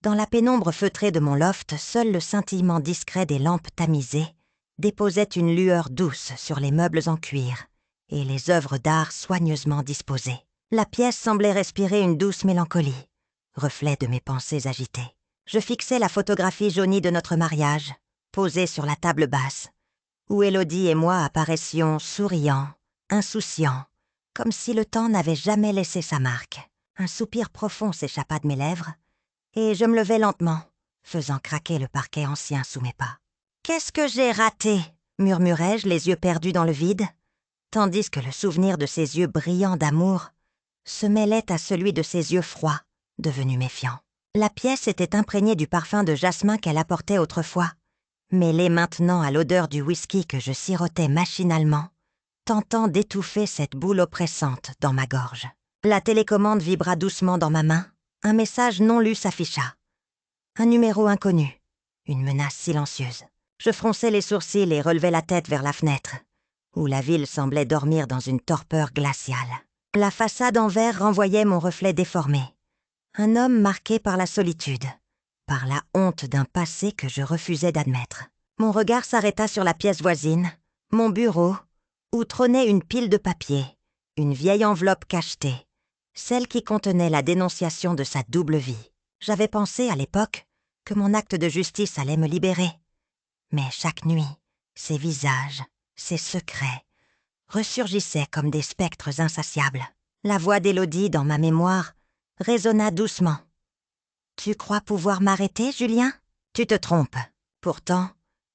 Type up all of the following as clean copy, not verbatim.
Dans la pénombre feutrée de mon loft, seul le scintillement discret des lampes tamisées déposait une lueur douce sur les meubles en cuir et les œuvres d'art soigneusement disposées. La pièce semblait respirer une douce mélancolie, reflet de mes pensées agitées. Je fixais la photographie jaunie de notre mariage, posée sur la table basse, où Élodie et moi apparaissions souriants, insouciants, comme si le temps n'avait jamais laissé sa marque. Un soupir profond s'échappa de mes lèvres, et je me levai lentement, faisant craquer le parquet ancien sous mes pas. « Qu'est-ce que j'ai raté ?» murmurai-je, les yeux perdus dans le vide, tandis que le souvenir de ses yeux brillants d'amour se mêlait à celui de ses yeux froids, devenus méfiants. La pièce était imprégnée du parfum de jasmin qu'elle apportait autrefois, mêlé maintenant à l'odeur du whisky que je sirotais machinalement, tentant d'étouffer cette boule oppressante dans ma gorge. La télécommande vibra doucement dans ma main, un message non lu s'afficha. Un numéro inconnu, une menace silencieuse. Je fronçai les sourcils et relevai la tête vers la fenêtre, où la ville semblait dormir dans une torpeur glaciale. La façade en verre renvoyait mon reflet déformé. Un homme marqué par la solitude, par la honte d'un passé que je refusais d'admettre. Mon regard s'arrêta sur la pièce voisine, mon bureau, où trônait une pile de papiers, une vieille enveloppe cachetée, celle qui contenait la dénonciation de sa double vie. J'avais pensé, à l'époque, que mon acte de justice allait me libérer. Mais chaque nuit, ces visages, ces secrets, ressurgissaient comme des spectres insatiables. La voix d'Élodie dans ma mémoire résonna doucement. « Tu crois pouvoir m'arrêter, Julien ? Tu te trompes. » Pourtant,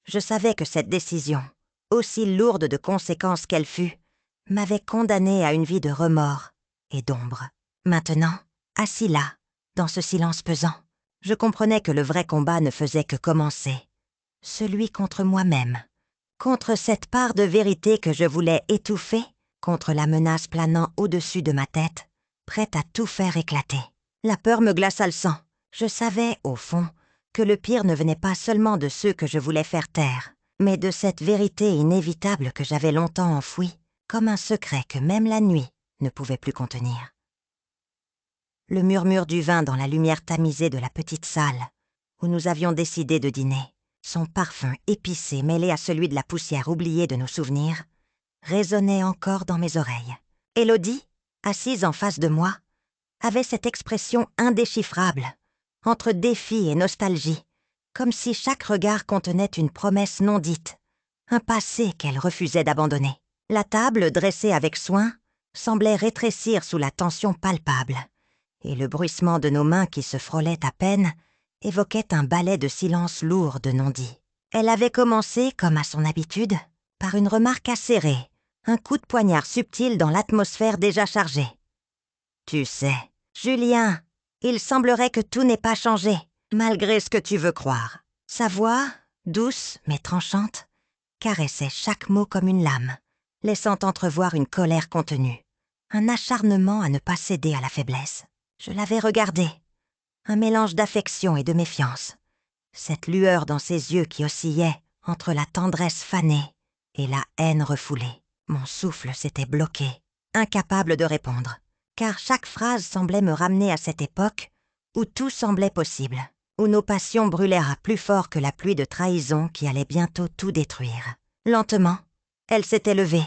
je savais que cette décision, aussi lourde de conséquences qu'elle fût, m'avait condamnée à une vie de remords et d'ombre. Maintenant, assis là, dans ce silence pesant, je comprenais que le vrai combat ne faisait que commencer. Celui contre moi-même, contre cette part de vérité que je voulais étouffer, contre la menace planant au-dessus de ma tête, prête à tout faire éclater. La peur me glaça le sang. Je savais, au fond, que le pire ne venait pas seulement de ceux que je voulais faire taire, mais de cette vérité inévitable que j'avais longtemps enfouie, comme un secret que même la nuit ne pouvait plus contenir. Le murmure du vin dans la lumière tamisée de la petite salle, où nous avions décidé de dîner, son parfum épicé mêlé à celui de la poussière oubliée de nos souvenirs, résonnait encore dans mes oreilles. Élodie, assise en face de moi, avait cette expression indéchiffrable, entre défi et nostalgie, comme si chaque regard contenait une promesse non dite, un passé qu'elle refusait d'abandonner. La table, dressée avec soin, semblait rétrécir sous la tension palpable, et le bruissement de nos mains qui se frôlaient à peine évoquait un ballet de silence lourd de non-dits. Elle avait commencé, comme à son habitude, par une remarque acérée, un coup de poignard subtil dans l'atmosphère déjà chargée. « Tu sais, Julien, il semblerait que tout n'ait pas changé, malgré ce que tu veux croire. » Sa voix, douce mais tranchante, caressait chaque mot comme une lame, laissant entrevoir une colère contenue, un acharnement à ne pas céder à la faiblesse. Je l'avais regardé, un mélange d'affection et de méfiance, cette lueur dans ses yeux qui oscillait entre la tendresse fanée et la haine refoulée. Mon souffle s'était bloqué, incapable de répondre, car chaque phrase semblait me ramener à cette époque où tout semblait possible, où nos passions brûlèrent plus fort que la pluie de trahison qui allait bientôt tout détruire. Lentement, elle s'était levée,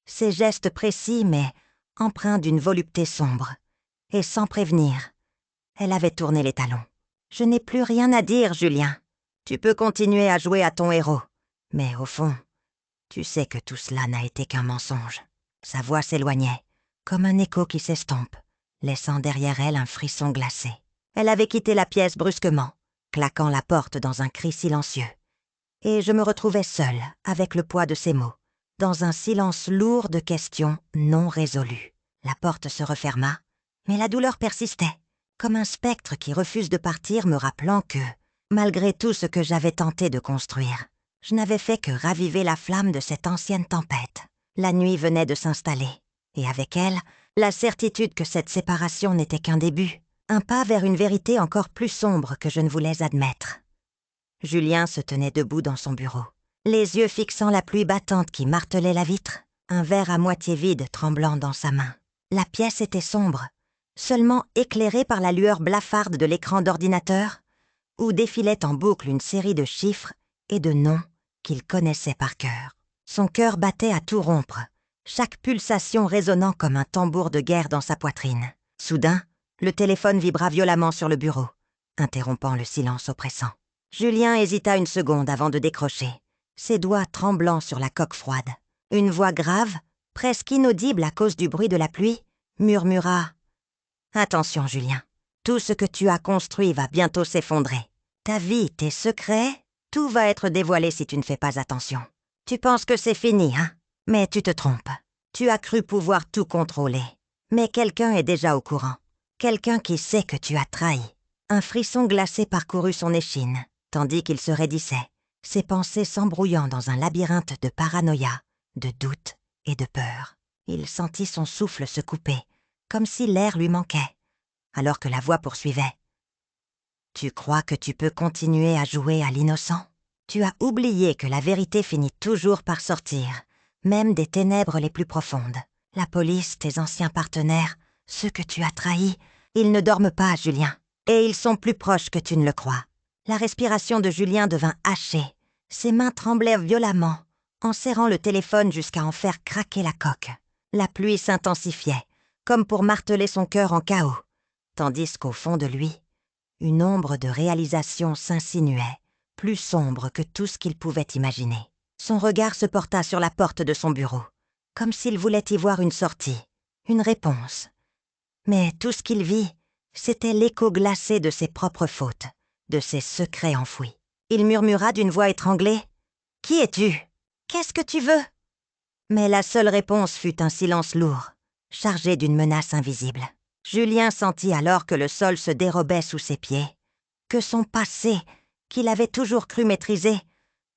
ses gestes précis mais empreints d'une volupté sombre, et sans prévenir, elle avait tourné les talons. « Je n'ai plus rien à dire, Julien. Tu peux continuer à jouer à ton héros, mais au fond, tu sais que tout cela n'a été qu'un mensonge. » Sa voix s'éloignait, comme un écho qui s'estompe, laissant derrière elle un frisson glacé. Elle avait quitté la pièce brusquement, claquant la porte dans un cri silencieux. Et je me retrouvais seule, avec le poids de ses mots, dans un silence lourd de questions non résolues. La porte se referma, mais la douleur persistait, comme un spectre qui refuse de partir me rappelant que, malgré tout ce que j'avais tenté de construire, je n'avais fait que raviver la flamme de cette ancienne tempête. La nuit venait de s'installer, et avec elle, la certitude que cette séparation n'était qu'un début, un pas vers une vérité encore plus sombre que je ne voulais admettre. Julien se tenait debout dans son bureau, les yeux fixant la pluie battante qui martelait la vitre, un verre à moitié vide tremblant dans sa main. La pièce était sombre, seulement éclairée par la lueur blafarde de l'écran d'ordinateur, où défilait en boucle une série de chiffres et de noms qu'il connaissait par cœur. Son cœur battait à tout rompre, chaque pulsation résonnant comme un tambour de guerre dans sa poitrine. Soudain, le téléphone vibra violemment sur le bureau, interrompant le silence oppressant. Julien hésita une seconde avant de décrocher, ses doigts tremblants sur la coque froide. Une voix grave, presque inaudible à cause du bruit de la pluie, murmura « Attention, Julien, tout ce que tu as construit va bientôt s'effondrer. Ta vie, tes secrets, tout va être dévoilé si tu ne fais pas attention. Tu penses que c'est fini, hein? Mais tu te trompes. Tu as cru pouvoir tout contrôler. Mais quelqu'un est déjà au courant. Quelqu'un qui sait que tu as trahi. » Un frisson glacé parcourut son échine, tandis qu'il se raidissait, ses pensées s'embrouillant dans un labyrinthe de paranoïa, de doute et de peur. Il sentit son souffle se couper, comme si l'air lui manquait, alors que la voix poursuivait. « Tu crois que tu peux continuer à jouer à l'innocent? Tu as oublié que la vérité finit toujours par sortir, même des ténèbres les plus profondes. La police, tes anciens partenaires, ceux que tu as trahis, ils ne dorment pas, Julien. Et ils sont plus proches que tu ne le crois. » La respiration de Julien devint hachée. Ses mains tremblèrent violemment, en serrant le téléphone jusqu'à en faire craquer la coque. La pluie s'intensifiait, comme pour marteler son cœur en chaos, tandis qu'au fond de lui, une ombre de réalisation s'insinuait, plus sombre que tout ce qu'il pouvait imaginer. Son regard se porta sur la porte de son bureau, comme s'il voulait y voir une sortie, une réponse. Mais tout ce qu'il vit, c'était l'écho glacé de ses propres fautes, de ses secrets enfouis. Il murmura d'une voix étranglée « Qui es-tu? Qu'est-ce que tu veux ?» Mais la seule réponse fut un silence lourd, chargé d'une menace invisible. Julien sentit alors que le sol se dérobait sous ses pieds, que son passé, qu'il avait toujours cru maîtriser,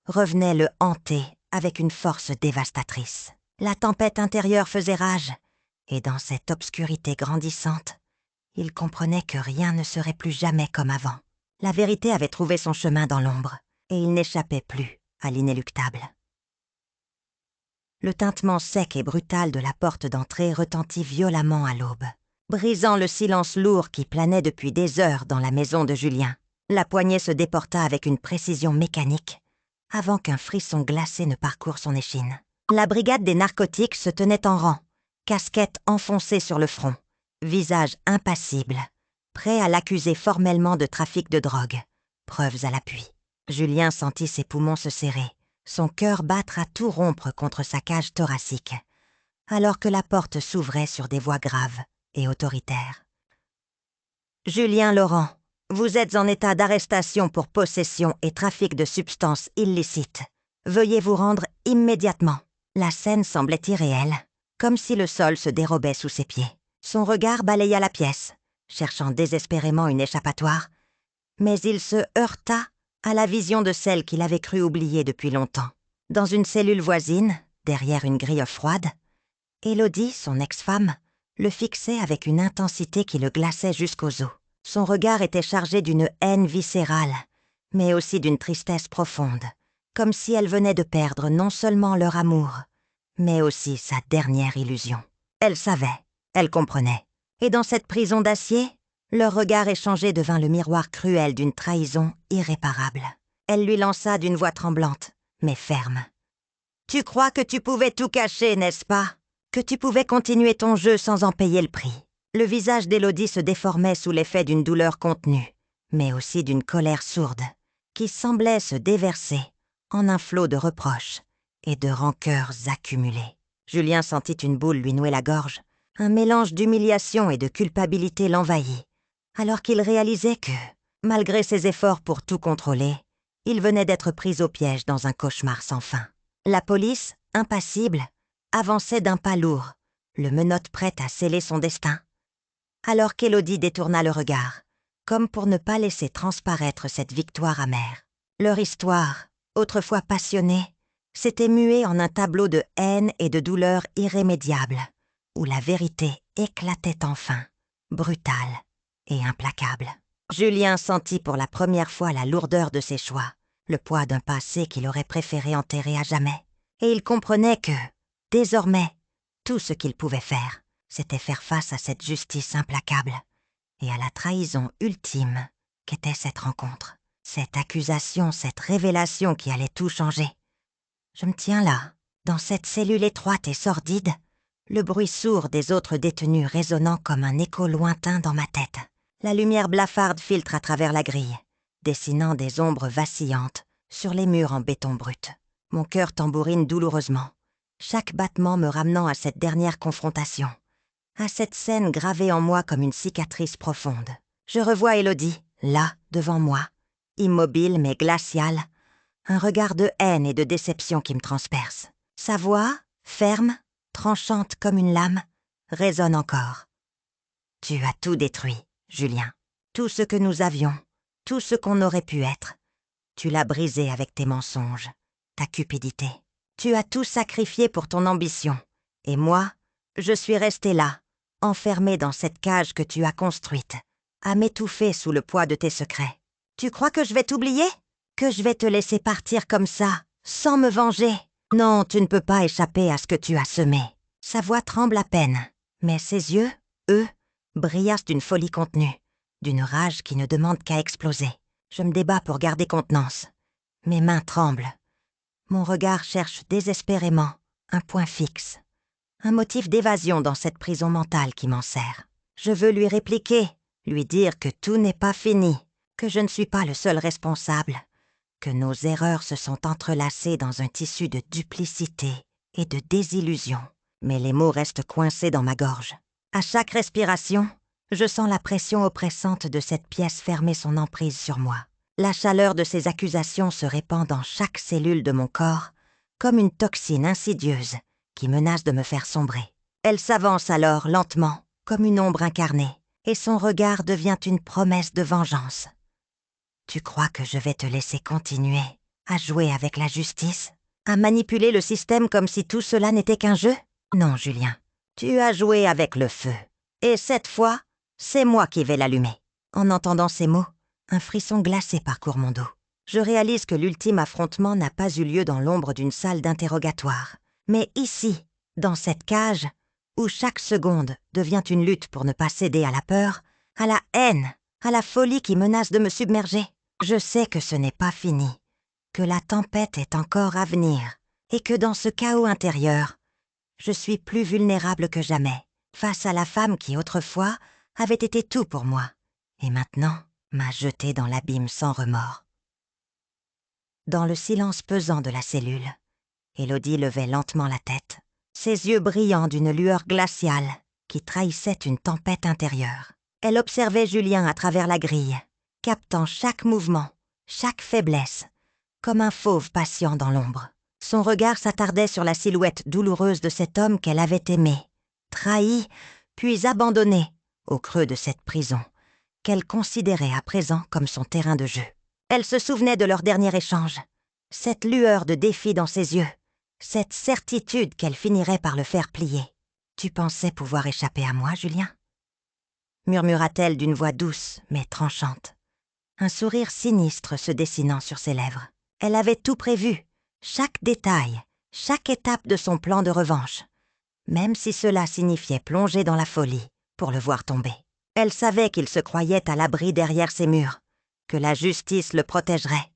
revenait le hanter avec une force dévastatrice. La tempête intérieure faisait rage, et dans cette obscurité grandissante, il comprenait que rien ne serait plus jamais comme avant. La vérité avait trouvé son chemin dans l'ombre, et il n'échappait plus à l'inéluctable. Le tintement sec et brutal de la porte d'entrée retentit violemment à l'aube, brisant le silence lourd qui planait depuis des heures dans la maison de Julien. La poignée se déporta avec une précision mécanique, avant qu'un frisson glacé ne parcourt son échine. La brigade des narcotiques se tenait en rang, casquette enfoncée sur le front, visage impassible, prêt à l'accuser formellement de trafic de drogue, preuves à l'appui. Julien sentit ses poumons se serrer, son cœur battre à tout rompre contre sa cage thoracique, alors que la porte s'ouvrait sur des voix graves et autoritaires. « Julien Laurent, vous êtes en état d'arrestation pour possession et trafic de substances illicites. Veuillez vous rendre immédiatement. » La scène semblait irréelle, comme si le sol se dérobait sous ses pieds. Son regard balaya la pièce, cherchant désespérément une échappatoire, mais il se heurta à la vision de celle qu'il avait cru oublier depuis longtemps. Dans une cellule voisine, derrière une grille froide, Élodie, son ex-femme, le fixait avec une intensité qui le glaçait jusqu'aux os. Son regard était chargé d'une haine viscérale, mais aussi d'une tristesse profonde, comme si elle venait de perdre non seulement leur amour, mais aussi sa dernière illusion. Elle savait, elle comprenait. Et dans cette prison d'acier, leur regard échangé devint le miroir cruel d'une trahison irréparable. Elle lui lança d'une voix tremblante, mais ferme. « Tu crois que tu pouvais tout cacher, n'est-ce pas? Que tu pouvais continuer ton jeu sans en payer le prix. » Le visage d'Élodie se déformait sous l'effet d'une douleur contenue, mais aussi d'une colère sourde, qui semblait se déverser en un flot de reproches et de rancœurs accumulées. Julien sentit une boule lui nouer la gorge. Un mélange d'humiliation et de culpabilité l'envahit, alors qu'il réalisait que, malgré ses efforts pour tout contrôler, il venait d'être pris au piège dans un cauchemar sans fin. La police, impassible, avançait d'un pas lourd, le menotte prête à sceller son destin, alors qu'Élodie détourna le regard, comme pour ne pas laisser transparaître cette victoire amère. Leur histoire, autrefois passionnée, s'était muée en un tableau de haine et de douleur irrémédiable, où la vérité éclatait enfin, brutale et implacable. Julien sentit pour la première fois la lourdeur de ses choix, le poids d'un passé qu'il aurait préféré enterrer à jamais. Et il comprenait que, désormais, tout ce qu'il pouvait faire, c'était faire face à cette justice implacable et à la trahison ultime qu'était cette rencontre. Cette accusation, cette révélation qui allait tout changer. Je me tiens là, dans cette cellule étroite et sordide, le bruit sourd des autres détenus résonnant comme un écho lointain dans ma tête. La lumière blafarde filtre à travers la grille, dessinant des ombres vacillantes sur les murs en béton brut. Mon cœur tambourine douloureusement, chaque battement me ramenant à cette dernière confrontation, à cette scène gravée en moi comme une cicatrice profonde. Je revois Élodie, là, devant moi, immobile mais glaciale, un regard de haine et de déception qui me transperce. Sa voix, ferme, tranchante comme une lame, résonne encore. « Tu as tout détruit, Julien. Tout ce que nous avions, tout ce qu'on aurait pu être. Tu l'as brisé avec tes mensonges, ta cupidité. Tu as tout sacrifié pour ton ambition. Et moi, je suis restée là, enfermée dans cette cage que tu as construite, à m'étouffer sous le poids de tes secrets. Tu crois que je vais t'oublier ? Que je vais te laisser partir comme ça, sans me venger ? Non, tu ne peux pas échapper à ce que tu as semé. » Sa voix tremble à peine, mais ses yeux, eux, brillassent d'une folie contenue, d'une rage qui ne demande qu'à exploser. Je me débats pour garder contenance. Mes mains tremblent. Mon regard cherche désespérément un point fixe, un motif d'évasion dans cette prison mentale qui m'enserre. Je veux lui répliquer, lui dire que tout n'est pas fini, que je ne suis pas le seul responsable, que nos erreurs se sont entrelacées dans un tissu de duplicité et de désillusion. Mais les mots restent coincés dans ma gorge. À chaque respiration, je sens la pression oppressante de cette pièce fermer son emprise sur moi. La chaleur de ces accusations se répand dans chaque cellule de mon corps, comme une toxine insidieuse qui menace de me faire sombrer. Elle s'avance alors lentement, comme une ombre incarnée, et son regard devient une promesse de vengeance. Tu crois que je vais te laisser continuer à jouer avec la justice, à manipuler le système comme si tout cela n'était qu'un jeu ? Non, Julien, tu as joué avec le feu. Et cette fois, c'est moi qui vais l'allumer. En entendant ces mots, un frisson glacé parcourt mon dos. Je réalise que l'ultime affrontement n'a pas eu lieu dans l'ombre d'une salle d'interrogatoire, mais ici, dans cette cage, où chaque seconde devient une lutte pour ne pas céder à la peur, à la haine, à la folie qui menace de me submerger. Je sais que ce n'est pas fini, que la tempête est encore à venir, et que dans ce chaos intérieur, je suis plus vulnérable que jamais, face à la femme qui autrefois avait été tout pour moi, et maintenant m'a jetée dans l'abîme sans remords. Dans le silence pesant de la cellule, Élodie levait lentement la tête, ses yeux brillants d'une lueur glaciale qui trahissait une tempête intérieure. Elle observait Julien à travers la grille, captant chaque mouvement, chaque faiblesse, comme un fauve patient dans l'ombre. Son regard s'attardait sur la silhouette douloureuse de cet homme qu'elle avait aimé, trahi, puis abandonné au creux de cette prison, qu'elle considérait à présent comme son terrain de jeu. Elle se souvenait de leur dernier échange, cette lueur de défi dans ses yeux, cette certitude qu'elle finirait par le faire plier. « Tu pensais pouvoir échapper à moi, Julien ?» murmura-t-elle d'une voix douce mais tranchante, un sourire sinistre se dessinant sur ses lèvres. Elle avait tout prévu, chaque détail, chaque étape de son plan de revanche, même si cela signifiait plonger dans la folie pour le voir tomber. Elle savait qu'il se croyait à l'abri derrière ses murs, que la justice le protégerait.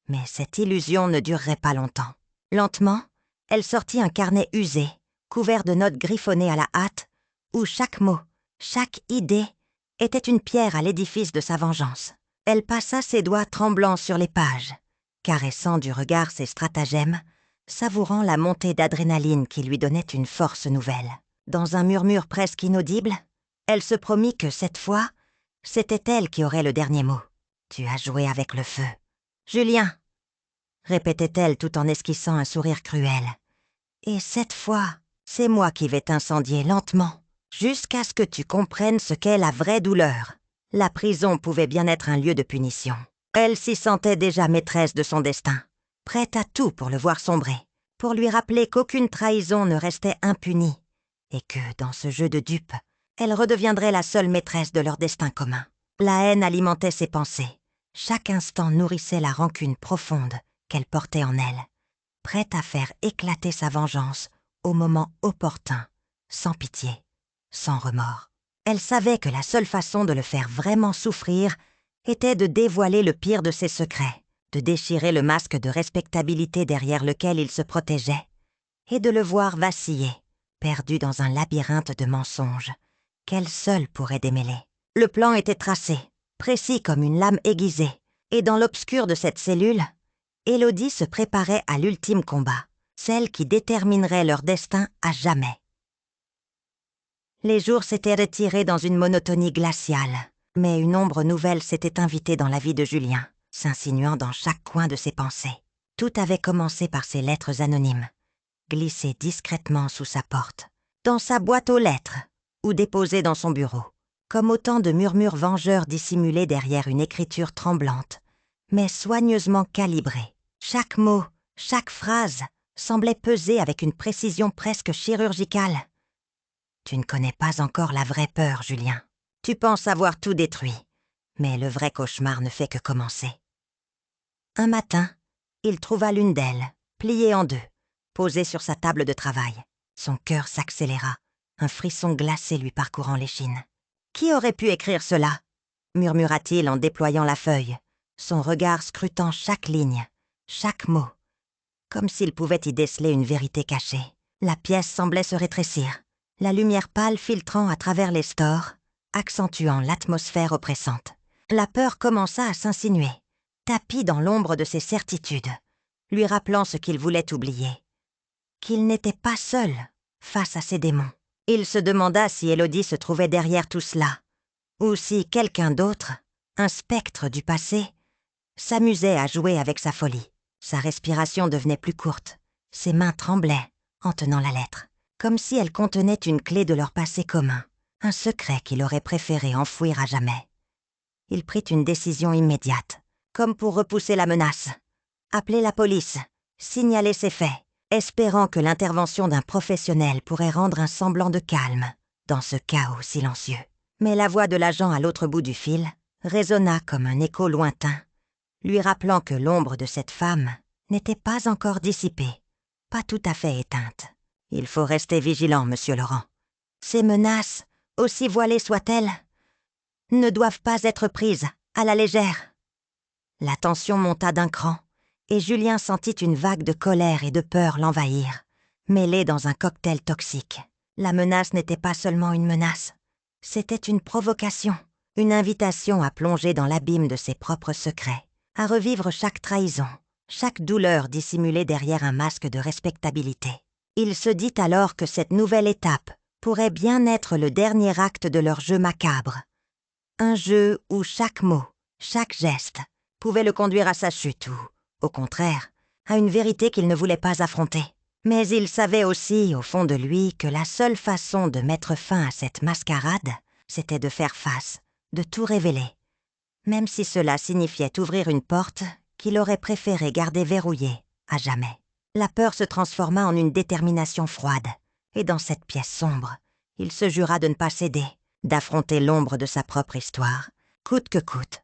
Mais cette illusion ne durerait pas longtemps. Lentement, elle sortit un carnet usé, couvert de notes griffonnées à la hâte, où chaque mot, chaque idée était une pierre à l'édifice de sa vengeance. Elle passa ses doigts tremblants sur les pages, caressant du regard ses stratagèmes, savourant la montée d'adrénaline qui lui donnait une force nouvelle. Dans un murmure presque inaudible, elle se promit que cette fois, c'était elle qui aurait le dernier mot. « Tu as joué avec le feu. »« Julien !» répétait-elle tout en esquissant un sourire cruel. « Et cette fois, c'est moi qui vais t'incendier lentement, jusqu'à ce que tu comprennes ce qu'est la vraie douleur. » La prison pouvait bien être un lieu de punition. Elle s'y sentait déjà maîtresse de son destin, prête à tout pour le voir sombrer, pour lui rappeler qu'aucune trahison ne restait impunie, et que, dans ce jeu de dupes, elle redeviendrait la seule maîtresse de leur destin commun. La haine alimentait ses pensées. Chaque instant nourrissait la rancune profonde qu'elle portait en elle, prête à faire éclater sa vengeance au moment opportun, sans pitié, sans remords. Elle savait que la seule façon de le faire vraiment souffrir était de dévoiler le pire de ses secrets, de déchirer le masque de respectabilité derrière lequel il se protégeait, et de le voir vaciller, perdu dans un labyrinthe de mensonges, qu'elle seule pourrait démêler. Le plan était tracé, précis comme une lame aiguisée, et dans l'obscur de cette cellule, Élodie se préparait à l'ultime combat, celle qui déterminerait leur destin à jamais. Les jours s'étaient retirés dans une monotonie glaciale, mais une ombre nouvelle s'était invitée dans la vie de Julien, s'insinuant dans chaque coin de ses pensées. Tout avait commencé par ces lettres anonymes, glissées discrètement sous sa porte, dans sa boîte aux lettres, ou déposées dans son bureau, comme autant de murmures vengeurs dissimulés derrière une écriture tremblante, mais soigneusement calibrée. Chaque mot, chaque phrase semblait peser avec une précision presque chirurgicale. Tu ne connais pas encore la vraie peur, Julien. Tu penses avoir tout détruit, mais le vrai cauchemar ne fait que commencer. Un matin, il trouva l'une d'elles, pliée en deux, posée sur sa table de travail. Son cœur s'accéléra, un frisson glacé lui parcourant l'échine. « Qui aurait pu écrire cela ?» murmura-t-il en déployant la feuille, son regard scrutant chaque ligne, chaque mot, comme s'il pouvait y déceler une vérité cachée. La pièce semblait se rétrécir, la lumière pâle filtrant à travers les stores, accentuant l'atmosphère oppressante. La peur commença à s'insinuer, tapie dans l'ombre de ses certitudes, lui rappelant ce qu'il voulait oublier. Qu'il n'était pas seul face à ses démons. Il se demanda si Élodie se trouvait derrière tout cela, ou si quelqu'un d'autre, un spectre du passé, s'amusait à jouer avec sa folie. Sa respiration devenait plus courte, ses mains tremblaient en tenant la lettre, comme si elle contenait une clé de leur passé commun, un secret qu'il aurait préféré enfouir à jamais. Il prit une décision immédiate, comme pour repousser la menace. Appeler la police, signaler ses faits, espérant que l'intervention d'un professionnel pourrait rendre un semblant de calme dans ce chaos silencieux. Mais la voix de l'agent à l'autre bout du fil résonna comme un écho lointain, lui rappelant que l'ombre de cette femme n'était pas encore dissipée, pas tout à fait éteinte. Il faut rester vigilant, monsieur Laurent. Ces menaces, aussi voilées soient-elles, ne doivent pas être prises à la légère. La tension monta d'un cran, et Julien sentit une vague de colère et de peur l'envahir, mêlée dans un cocktail toxique. La menace n'était pas seulement une menace, c'était une provocation, une invitation à plonger dans l'abîme de ses propres secrets, à revivre chaque trahison, chaque douleur dissimulée derrière un masque de respectabilité. Il se dit alors que cette nouvelle étape pourrait bien être le dernier acte de leur jeu macabre. Un jeu où chaque mot, chaque geste, pouvait le conduire à sa chute ou, au contraire, à une vérité qu'il ne voulait pas affronter. Mais il savait aussi, au fond de lui, que la seule façon de mettre fin à cette mascarade, c'était de faire face, de tout révéler, même si cela signifiait ouvrir une porte qu'il aurait préféré garder verrouillée à jamais. La peur se transforma en une détermination froide, et dans cette pièce sombre, il se jura de ne pas céder, d'affronter l'ombre de sa propre histoire, coûte que coûte.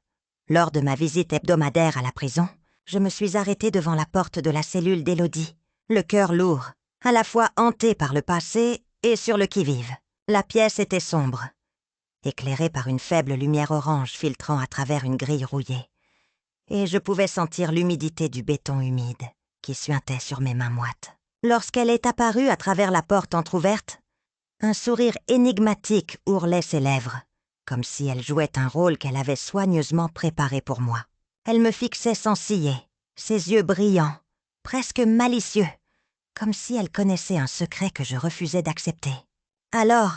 Lors de ma visite hebdomadaire à la prison, je me suis arrêtée devant la porte de la cellule d'Élodie, le cœur lourd, à la fois hanté par le passé et sur le qui-vive. La pièce était sombre, éclairée par une faible lumière orange filtrant à travers une grille rouillée, et je pouvais sentir l'humidité du béton humide qui suintait sur mes mains moites. Lorsqu'elle est apparue à travers la porte entr'ouverte, un sourire énigmatique ourlait ses lèvres, comme si elle jouait un rôle qu'elle avait soigneusement préparé pour moi. Elle me fixait sans ciller, ses yeux brillants, presque malicieux, comme si elle connaissait un secret que je refusais d'accepter. « Alors,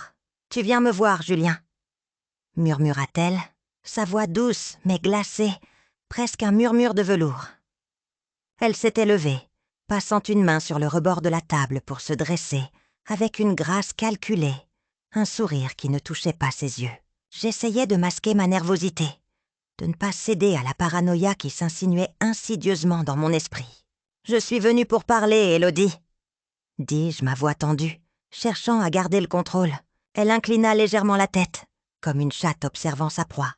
tu viens me voir, Julien ?» murmura-t-elle, sa voix douce mais glacée, presque un murmure de velours. Elle s'était levée, passant une main sur le rebord de la table pour se dresser, avec une grâce calculée, un sourire qui ne touchait pas ses yeux. J'essayais de masquer ma nervosité, de ne pas céder à la paranoïa qui s'insinuait insidieusement dans mon esprit. « Je suis venue pour parler, Élodie !» dis-je, ma voix tendue, cherchant à garder le contrôle. Elle inclina légèrement la tête, comme une chatte observant sa proie,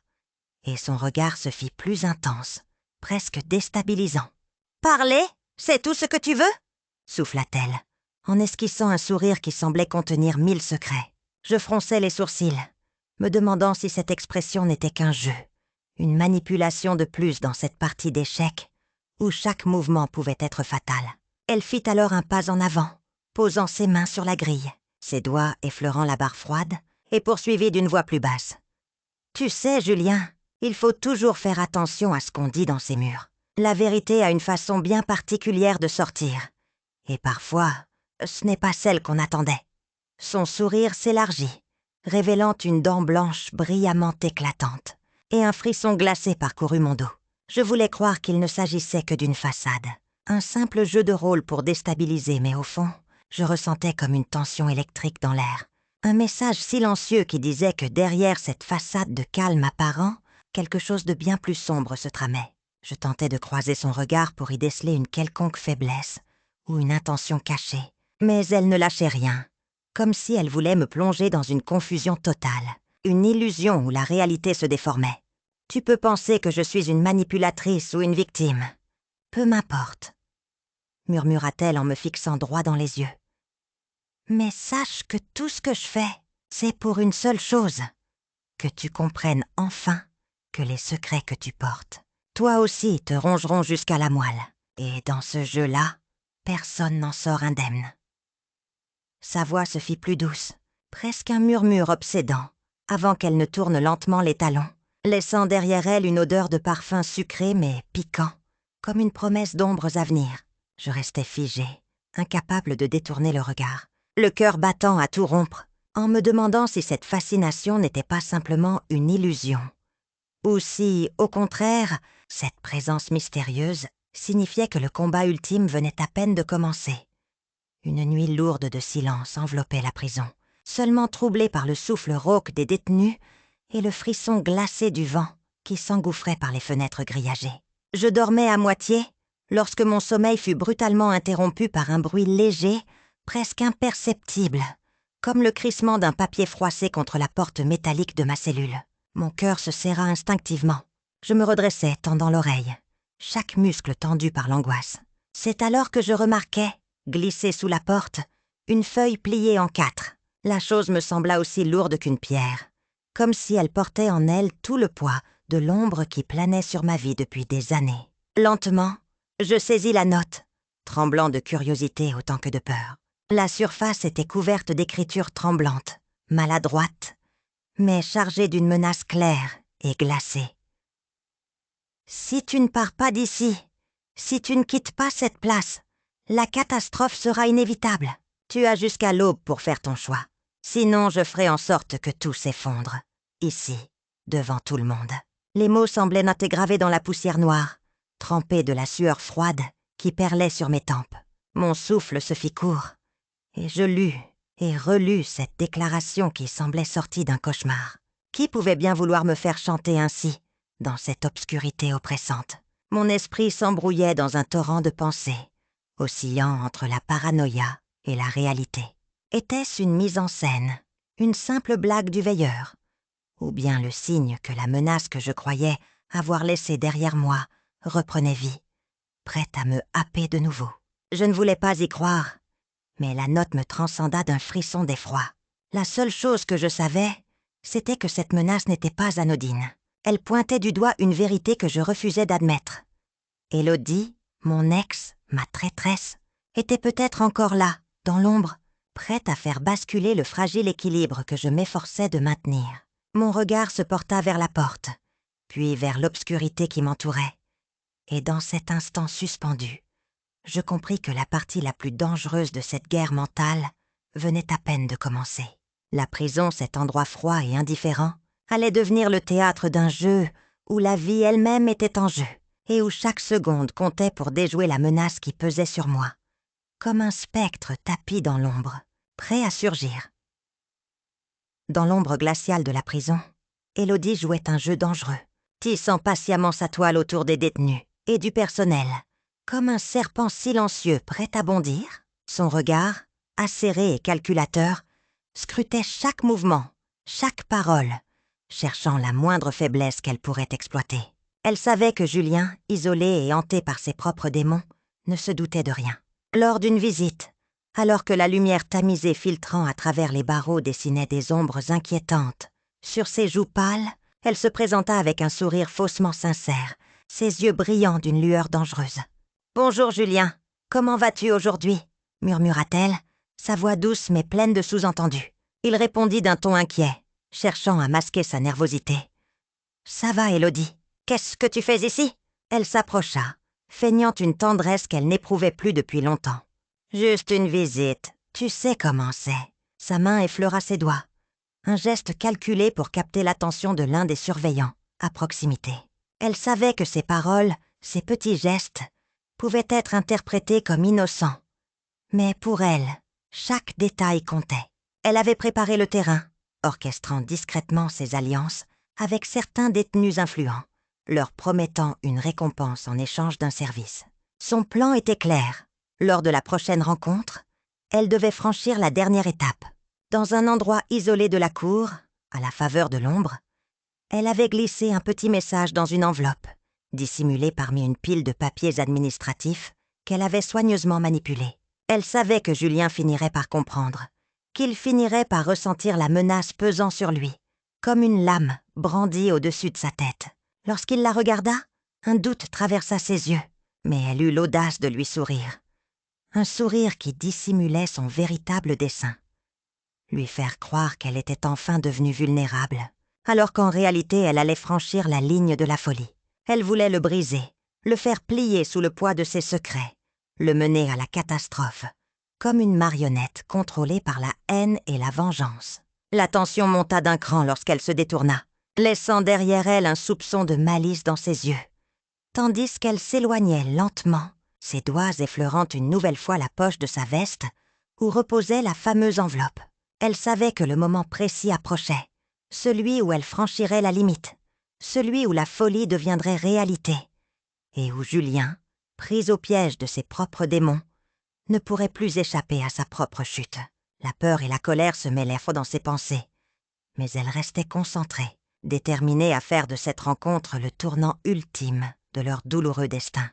et son regard se fit plus intense, presque déstabilisant. « Parler ? C'est tout ce que tu veux ?» souffla-t-elle, en esquissant un sourire qui semblait contenir 1000 secrets. Je fronçai les sourcils, me demandant si cette expression n'était qu'un jeu, Une manipulation de plus dans cette partie d'échecs, où chaque mouvement pouvait être fatal. Elle fit alors un pas en avant, posant ses mains sur la grille, ses doigts effleurant la barre froide, et poursuivit d'une voix plus basse. « Tu sais, Julien, il faut toujours faire attention à ce qu'on dit dans ces murs. La vérité a une façon bien particulière de sortir. Et parfois, ce n'est pas celle qu'on attendait. » Son sourire s'élargit, révélant une dent blanche brillamment éclatante, et un frisson glacé parcourut mon dos. Je voulais croire qu'il ne s'agissait que d'une façade, un simple jeu de rôle pour déstabiliser, mais au fond, je ressentais comme une tension électrique dans l'air. Un message silencieux qui disait que derrière cette façade de calme apparent, quelque chose de bien plus sombre se tramait. Je tentais de croiser son regard pour y déceler une quelconque faiblesse ou une intention cachée, mais elle ne lâchait rien, comme si elle voulait me plonger dans une confusion totale, une illusion où la réalité se déformait. « Tu peux penser que je suis une manipulatrice ou une victime. Peu m'importe, » murmura-t-elle en me fixant droit dans les yeux. « Mais sache que tout ce que je fais, c'est pour une seule chose, que tu comprennes enfin que les secrets que tu portes, toi aussi te rongeront jusqu'à la moelle. Et dans ce jeu-là, personne n'en sort indemne. » Sa voix se fit plus douce, presque un murmure obsédant, avant qu'elle ne tourne lentement les talons, laissant derrière elle une odeur de parfum sucré mais piquant, comme une promesse d'ombres à venir. Je restais figée, incapable de détourner le regard, le cœur battant à tout rompre, en me demandant si cette fascination n'était pas simplement une illusion, ou si, au contraire, cette présence mystérieuse signifiait que le combat ultime venait à peine de commencer. Une nuit lourde de silence enveloppait la prison, seulement troublée par le souffle rauque des détenus et le frisson glacé du vent qui s'engouffrait par les fenêtres grillagées. Je dormais à moitié lorsque mon sommeil fut brutalement interrompu par un bruit léger, presque imperceptible, comme le crissement d'un papier froissé contre la porte métallique de ma cellule. Mon cœur se serra instinctivement. Je me redressai, tendant l'oreille, chaque muscle tendu par l'angoisse. C'est alors que je remarquai, glissée sous la porte, une feuille pliée en 4. La chose me sembla aussi lourde qu'une pierre, comme si elle portait en elle tout le poids de l'ombre qui planait sur ma vie depuis des années. Lentement, je saisis la note, tremblant de curiosité autant que de peur. La surface était couverte d'écritures tremblantes, maladroites, mais chargée d'une menace claire et glacée. « Si tu ne pars pas d'ici, si tu ne quittes pas cette place, la catastrophe sera inévitable. Tu as jusqu'à l'aube pour faire ton choix. Sinon, je ferai en sorte que tout s'effondre, ici, devant tout le monde. » Les mots semblaient noter gravés dans la poussière noire, trempés de la sueur froide qui perlait sur mes tempes. Mon souffle se fit court, et je lus et relus cette déclaration qui semblait sortie d'un cauchemar. Qui pouvait bien vouloir me faire chanter ainsi, dans cette obscurité oppressante? Mon esprit s'embrouillait dans un torrent de pensées, oscillant entre la paranoïa et la réalité. Était-ce une mise en scène, une simple blague du veilleur, ou bien le signe que la menace que je croyais avoir laissée derrière moi reprenait vie, prête à me happer de nouveau? Je ne voulais pas y croire, mais la note me transcenda d'un frisson d'effroi. La seule chose que je savais, c'était que cette menace n'était pas anodine. Elle pointait du doigt une vérité que je refusais d'admettre. Élodie, mon ex, ma traîtresse, était peut-être encore là, dans l'ombre, prête à faire basculer le fragile équilibre que je m'efforçais de maintenir. Mon regard se porta vers la porte, puis vers l'obscurité qui m'entourait. Et dans cet instant suspendu, je compris que la partie la plus dangereuse de cette guerre mentale venait à peine de commencer. La prison, cet endroit froid et indifférent, allait devenir le théâtre d'un jeu où la vie elle-même était en jeu et où chaque seconde comptait pour déjouer la menace qui pesait sur moi, comme un spectre tapi dans l'ombre, prêt à surgir. Dans l'ombre glaciale de la prison, Élodie jouait un jeu dangereux, tissant patiemment sa toile autour des détenus et du personnel, comme un serpent silencieux prêt à bondir. Son regard, acéré et calculateur, scrutait chaque mouvement, chaque parole, cherchant la moindre faiblesse qu'elle pourrait exploiter. Elle savait que Julien, isolé et hanté par ses propres démons, ne se doutait de rien. Lors d'une visite, alors que la lumière tamisée filtrant à travers les barreaux dessinait des ombres inquiétantes sur ses joues pâles, Elle se présenta avec un sourire faussement sincère, ses yeux brillants d'une lueur dangereuse. « Bonjour Julien, comment vas-tu aujourd'hui » murmura-t-elle, sa voix douce mais pleine de sous-entendus. Il répondit d'un ton inquiet, cherchant à masquer sa nervosité. « Ça va, Élodie. Qu'est-ce que tu fais ici ?» Elle s'approcha, feignant une tendresse qu'elle n'éprouvait plus depuis longtemps. « Juste une visite. Tu sais comment c'est. » Sa main effleura ses doigts. Un geste calculé pour capter l'attention de l'un des surveillants, à proximité. Elle savait que ses paroles, ses petits gestes, pouvaient être interprétés comme innocents. Mais pour elle, chaque détail comptait. Elle avait préparé le terrain, orchestrant discrètement ses alliances avec certains détenus influents, leur promettant une récompense en échange d'un service. Son plan était clair. Lors de la prochaine rencontre, elle devait franchir la dernière étape. Dans un endroit isolé de la cour, à la faveur de l'ombre, elle avait glissé un petit message dans une enveloppe, dissimulée parmi une pile de papiers administratifs qu'elle avait soigneusement manipulés. Elle savait que Julien finirait par comprendre, qu'il finirait par ressentir la menace pesant sur lui, comme une lame brandie au-dessus de sa tête. Lorsqu'il la regarda, un doute traversa ses yeux, mais elle eut l'audace de lui sourire. Un sourire qui dissimulait son véritable dessein. Lui faire croire qu'elle était enfin devenue vulnérable, alors qu'en réalité elle allait franchir la ligne de la folie. Elle voulait le briser, le faire plier sous le poids de ses secrets, le mener à la catastrophe, comme une marionnette contrôlée par la haine et la vengeance. La tension monta d'un cran lorsqu'elle se détourna, laissant derrière elle un soupçon de malice dans ses yeux, tandis qu'elle s'éloignait lentement, ses doigts effleurant une nouvelle fois la poche de sa veste où reposait la fameuse enveloppe. Elle savait que le moment précis approchait, celui où elle franchirait la limite, celui où la folie deviendrait réalité, et où Julien, pris au piège de ses propres démons, ne pourrait plus échapper à sa propre chute. La peur et la colère se mêlèrent dans ses pensées, mais elle restait concentrée, déterminée à faire de cette rencontre le tournant ultime de leur douloureux destin.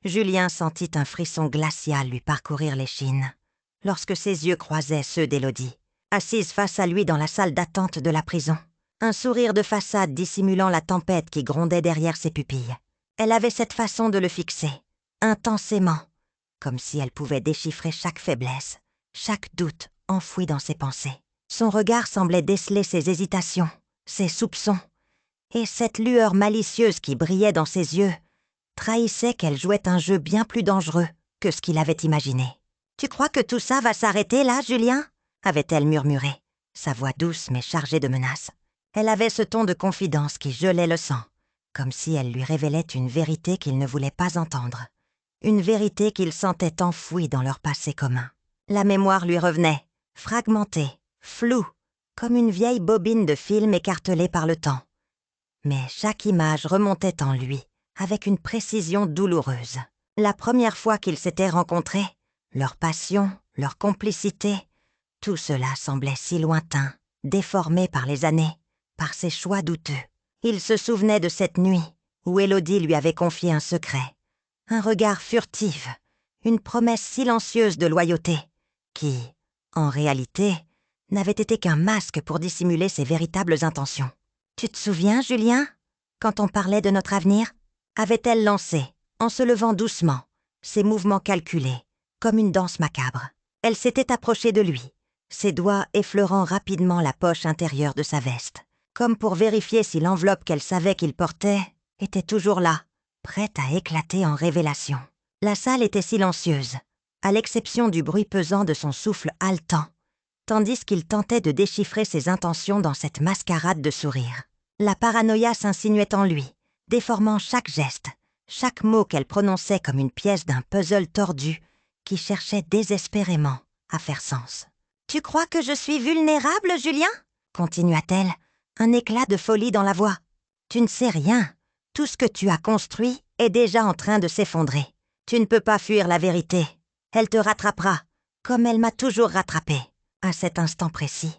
Julien sentit un frisson glacial lui parcourir l'échine, lorsque ses yeux croisaient ceux d'Élodie, assise face à lui dans la salle d'attente de la prison, un sourire de façade dissimulant la tempête qui grondait derrière ses pupilles. Elle avait cette façon de le fixer, intensément, comme si elle pouvait déchiffrer chaque faiblesse, chaque doute enfoui dans ses pensées. Son regard semblait déceler ses hésitations, ses soupçons, et cette lueur malicieuse qui brillait dans ses yeux trahissait qu'elle jouait un jeu bien plus dangereux que ce qu'il avait imaginé. « Tu crois que tout ça va s'arrêter là, Julien ?» avait-elle murmuré, sa voix douce mais chargée de menaces. Elle avait ce ton de confidence qui gelait le sang, comme si elle lui révélait une vérité qu'il ne voulait pas entendre, une vérité qu'il sentait enfouie dans leur passé commun. La mémoire lui revenait, fragmentée, floue, comme une vieille bobine de film écartelée par le temps. Mais chaque image remontait en lui, avec une précision douloureuse. La première fois qu'ils s'étaient rencontrés, leur passion, leur complicité, tout cela semblait si lointain, déformé par les années, par ses choix douteux. Il se souvenait de cette nuit où Élodie lui avait confié un secret, un regard furtif, une promesse silencieuse de loyauté, qui, en réalité, n'avait été qu'un masque pour dissimuler ses véritables intentions. « Tu te souviens, Julien, quand on parlait de notre avenir ?» avait-elle lancé, en se levant doucement, ses mouvements calculés, comme une danse macabre. Elle s'était approchée de lui, ses doigts effleurant rapidement la poche intérieure de sa veste, comme pour vérifier si l'enveloppe qu'elle savait qu'il portait était toujours là, prête à éclater en révélation. La salle était silencieuse, à l'exception du bruit pesant de son souffle haletant, tandis qu'il tentait de déchiffrer ses intentions dans cette mascarade de sourires. La paranoïa s'insinuait en lui, déformant chaque geste, chaque mot qu'elle prononçait comme une pièce d'un puzzle tordu qui cherchait désespérément à faire sens. « Tu crois que je suis vulnérable, Julien ?» continua-t-elle, un éclat de folie dans la voix. « Tu ne sais rien. Tout ce que tu as construit est déjà en train de s'effondrer. Tu ne peux pas fuir la vérité. Elle te rattrapera, comme elle m'a toujours rattrapé. » À cet instant précis,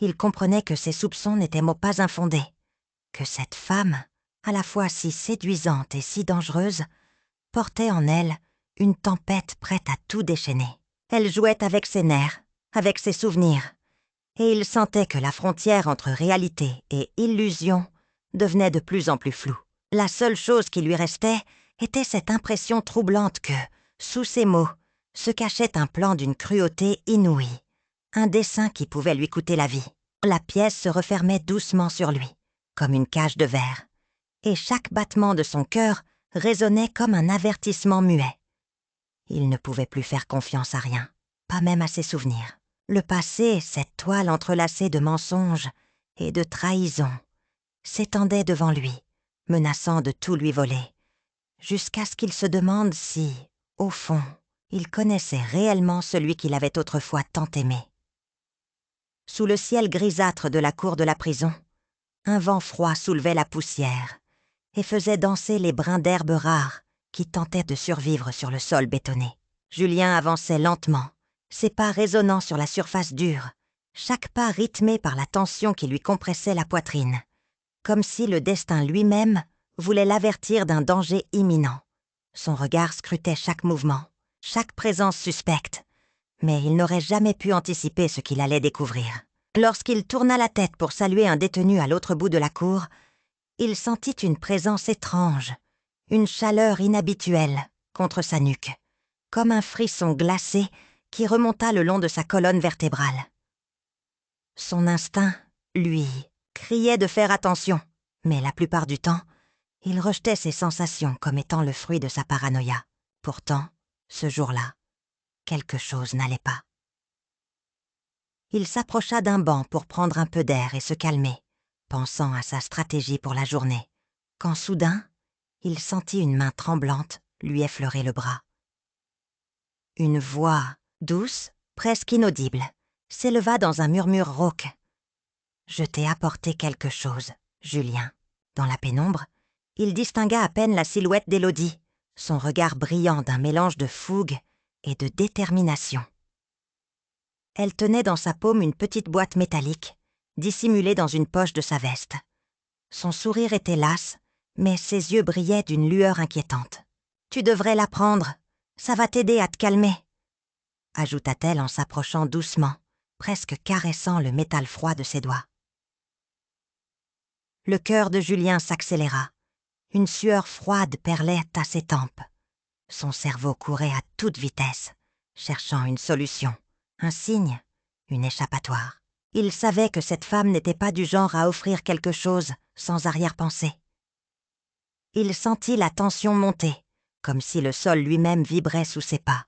il comprenait que ses soupçons n'étaient pas infondés, que cette femme, à la fois si séduisante et si dangereuse, portait en elle une tempête prête à tout déchaîner. Elle jouait avec ses nerfs, avec ses souvenirs, et il sentait que la frontière entre réalité et illusion devenait de plus en plus floue. La seule chose qui lui restait était cette impression troublante que, sous ces mots, se cachait un plan d'une cruauté inouïe, un dessein qui pouvait lui coûter la vie. La pièce se refermait doucement sur lui, comme une cage de verre, et chaque battement de son cœur résonnait comme un avertissement muet. Il ne pouvait plus faire confiance à rien, pas même à ses souvenirs. Le passé, cette toile entrelacée de mensonges et de trahisons, s'étendait devant lui, menaçant de tout lui voler, jusqu'à ce qu'il se demande si, au fond, il connaissait réellement celui qu'il avait autrefois tant aimé. Sous le ciel grisâtre de la cour de la prison, un vent froid soulevait la poussière et faisait danser les brins d'herbe rares qui tentaient de survivre sur le sol bétonné. Julien avançait lentement, ses pas résonnant sur la surface dure, chaque pas rythmé par la tension qui lui compressait la poitrine, comme si le destin lui-même voulait l'avertir d'un danger imminent. Son regard scrutait chaque mouvement, chaque présence suspecte, mais il n'aurait jamais pu anticiper ce qu'il allait découvrir. Lorsqu'il tourna la tête pour saluer un détenu à l'autre bout de la cour, il sentit une présence étrange, une chaleur inhabituelle contre sa nuque, comme un frisson glacé qui remonta le long de sa colonne vertébrale. Son instinct, lui, criait de faire attention, mais la plupart du temps, il rejetait ces sensations comme étant le fruit de sa paranoïa. Pourtant, ce jour-là, quelque chose n'allait pas. Il s'approcha d'un banc pour prendre un peu d'air et se calmer, pensant à sa stratégie pour la journée, quand soudain, il sentit une main tremblante lui effleurer le bras. Une voix, douce, presque inaudible, s'éleva dans un murmure rauque. « Je t'ai apporté quelque chose, Julien. » Dans la pénombre, il distingua à peine la silhouette d'Élodie, son regard brillant d'un mélange de fougue et de détermination. Elle tenait dans sa paume une petite boîte métallique, dissimulée dans une poche de sa veste. Son sourire était las, mais ses yeux brillaient d'une lueur inquiétante. « Tu devrais la prendre, ça va t'aider à te calmer, » ajouta-t-elle en s'approchant doucement, presque caressant le métal froid de ses doigts. Le cœur de Julien s'accéléra. Une sueur froide perlait à ses tempes. Son cerveau courait à toute vitesse, cherchant une solution, un signe, une échappatoire. Il savait que cette femme n'était pas du genre à offrir quelque chose sans arrière-pensée. Il sentit la tension monter, comme si le sol lui-même vibrait sous ses pas,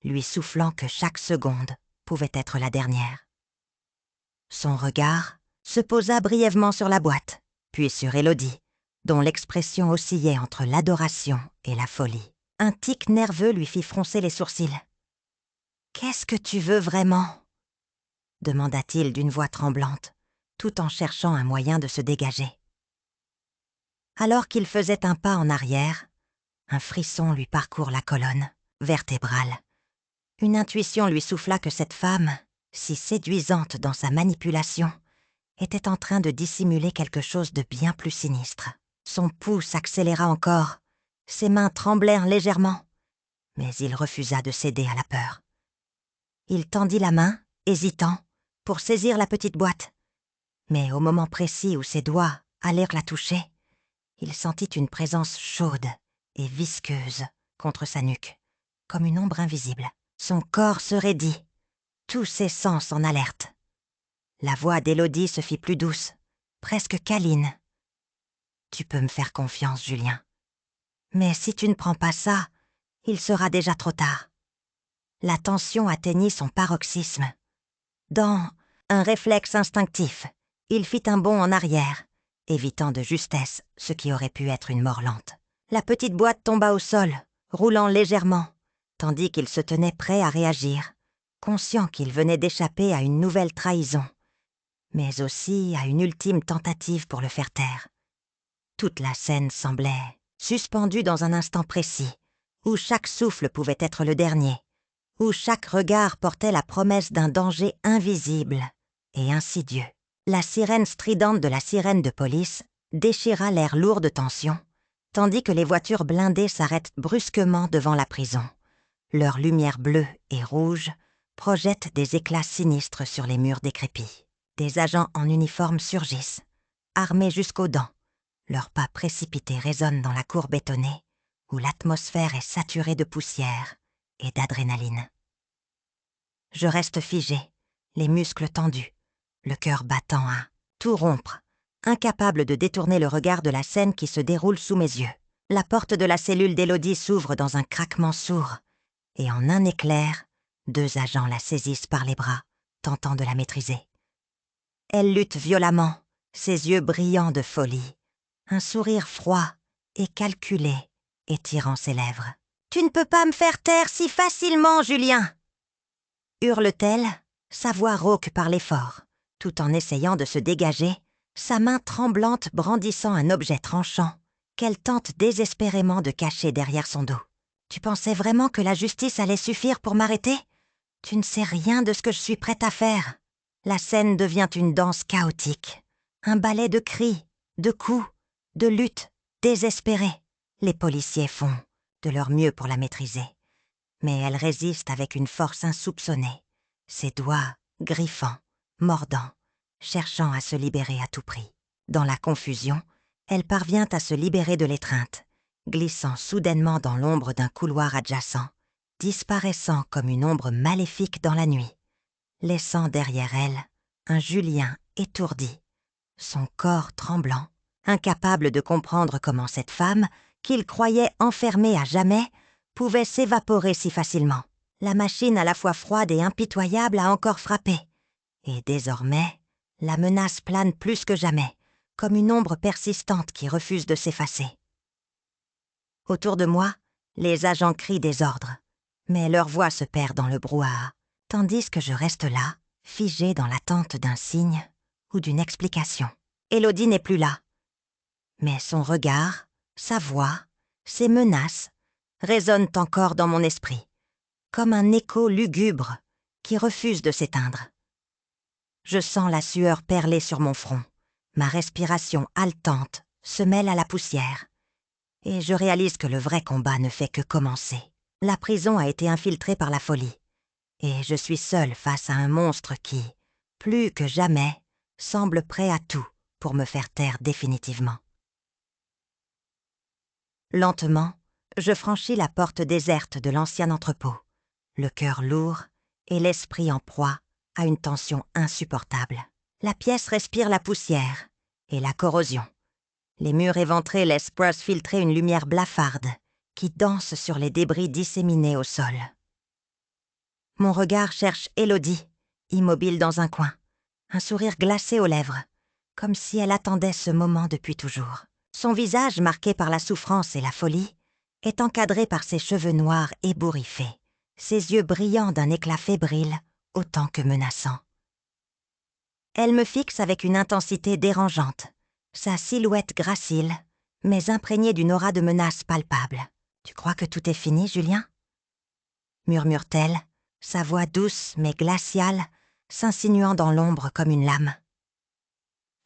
lui soufflant que chaque seconde pouvait être la dernière. Son regard se posa brièvement sur la boîte, puis sur Élodie, dont l'expression oscillait entre l'adoration et la folie. Un tic nerveux lui fit froncer les sourcils. « Qu'est-ce que tu veux vraiment ?» demanda-t-il d'une voix tremblante, tout en cherchant un moyen de se dégager. Alors qu'il faisait un pas en arrière, un frisson lui parcourt la colonne vertébrale. Une intuition lui souffla que cette femme, si séduisante dans sa manipulation, était en train de dissimuler quelque chose de bien plus sinistre. Son pouls s'accéléra encore, ses mains tremblèrent légèrement, mais il refusa de céder à la peur. Il tendit la main, hésitant, pour saisir la petite boîte. Mais au moment précis où ses doigts allèrent la toucher, il sentit une présence chaude et visqueuse contre sa nuque, comme une ombre invisible. Son corps se raidit, tous ses sens en alerte. La voix d'Élodie se fit plus douce, presque câline. « Tu peux me faire confiance, Julien. Mais si tu ne prends pas ça, il sera déjà trop tard. » La tension atteignit son paroxysme. Dans un réflexe instinctif, il fit un bond en arrière, évitant de justesse ce qui aurait pu être une mort lente. La petite boîte tomba au sol, roulant légèrement, tandis qu'il se tenait prêt à réagir, conscient qu'il venait d'échapper à une nouvelle trahison, mais aussi à une ultime tentative pour le faire taire. Toute la scène semblait suspendue dans un instant précis, où chaque souffle pouvait être le dernier, où chaque regard portait la promesse d'un danger invisible et insidieux. La sirène stridente de la sirène de police déchira l'air lourd de tension, tandis que les voitures blindées s'arrêtent brusquement devant la prison, leur lumière bleue et rouge projette des éclats sinistres sur les murs décrépits. Des agents en uniforme surgissent, armés jusqu'aux dents. Leurs pas précipités résonnent dans la cour bétonnée, où l'atmosphère est saturée de poussière et d'adrénaline. Je reste figé, les muscles tendus, le cœur battant à tout rompre, incapable de détourner le regard de la scène qui se déroule sous mes yeux. La porte de la cellule d'Élodie s'ouvre dans un craquement sourd, et en un éclair, 2 agents la saisissent par les bras, tentant de la maîtriser. Elle lutte violemment, ses yeux brillants de folie, un sourire froid et calculé étirant ses lèvres. « Tu ne peux pas me faire taire si facilement, Julien !» hurle-t-elle, sa voix rauque par l'effort, tout en essayant de se dégager, sa main tremblante brandissant un objet tranchant qu'elle tente désespérément de cacher derrière son dos. « Tu pensais vraiment que la justice allait suffire pour m'arrêter ? Tu ne sais rien de ce que je suis prête à faire. » La scène devient une danse chaotique, un ballet de cris, de coups, de luttes désespérées. Les policiers font de leur mieux pour la maîtriser, mais elle résiste avec une force insoupçonnée, ses doigts griffants, mordants, cherchant à se libérer à tout prix. Dans la confusion, elle parvient à se libérer de l'étreinte, glissant soudainement dans l'ombre d'un couloir adjacent, disparaissant comme une ombre maléfique dans la nuit, laissant derrière elle un Julien étourdi, son corps tremblant, incapable de comprendre comment cette femme, qu'il croyait enfermée à jamais, pouvait s'évaporer si facilement. La machine à la fois froide et impitoyable a encore frappé. Et désormais, la menace plane plus que jamais, comme une ombre persistante qui refuse de s'effacer. Autour de moi, les agents crient des ordres, mais leur voix se perd dans le brouhaha, tandis que je reste là, figée dans l'attente d'un signe ou d'une explication. Élodie n'est plus là. Mais son regard, sa voix, ses menaces résonnent encore dans mon esprit, comme un écho lugubre qui refuse de s'éteindre. Je sens la sueur perler sur mon front, ma respiration haletante se mêle à la poussière, et je réalise que le vrai combat ne fait que commencer. La prison a été infiltrée par la folie, et je suis seule face à un monstre qui, plus que jamais, semble prêt à tout pour me faire taire définitivement. Lentement, je franchis la porte déserte de l'ancien entrepôt, le cœur lourd et l'esprit en proie à une tension insupportable. La pièce respire la poussière et la corrosion. Les murs éventrés laissent Bruce filtrer une lumière blafarde qui danse sur les débris disséminés au sol. Mon regard cherche Élodie, immobile dans un coin, un sourire glacé aux lèvres, comme si elle attendait ce moment depuis toujours. Son visage, marqué par la souffrance et la folie, est encadré par ses cheveux noirs ébouriffés, ses yeux brillants d'un éclat fébrile autant que menaçant. Elle me fixe avec une intensité dérangeante, sa silhouette gracile, mais imprégnée d'une aura de menace palpable. « Tu crois que tout est fini, Julien ?» murmure-t-elle, sa voix douce mais glaciale, s'insinuant dans l'ombre comme une lame.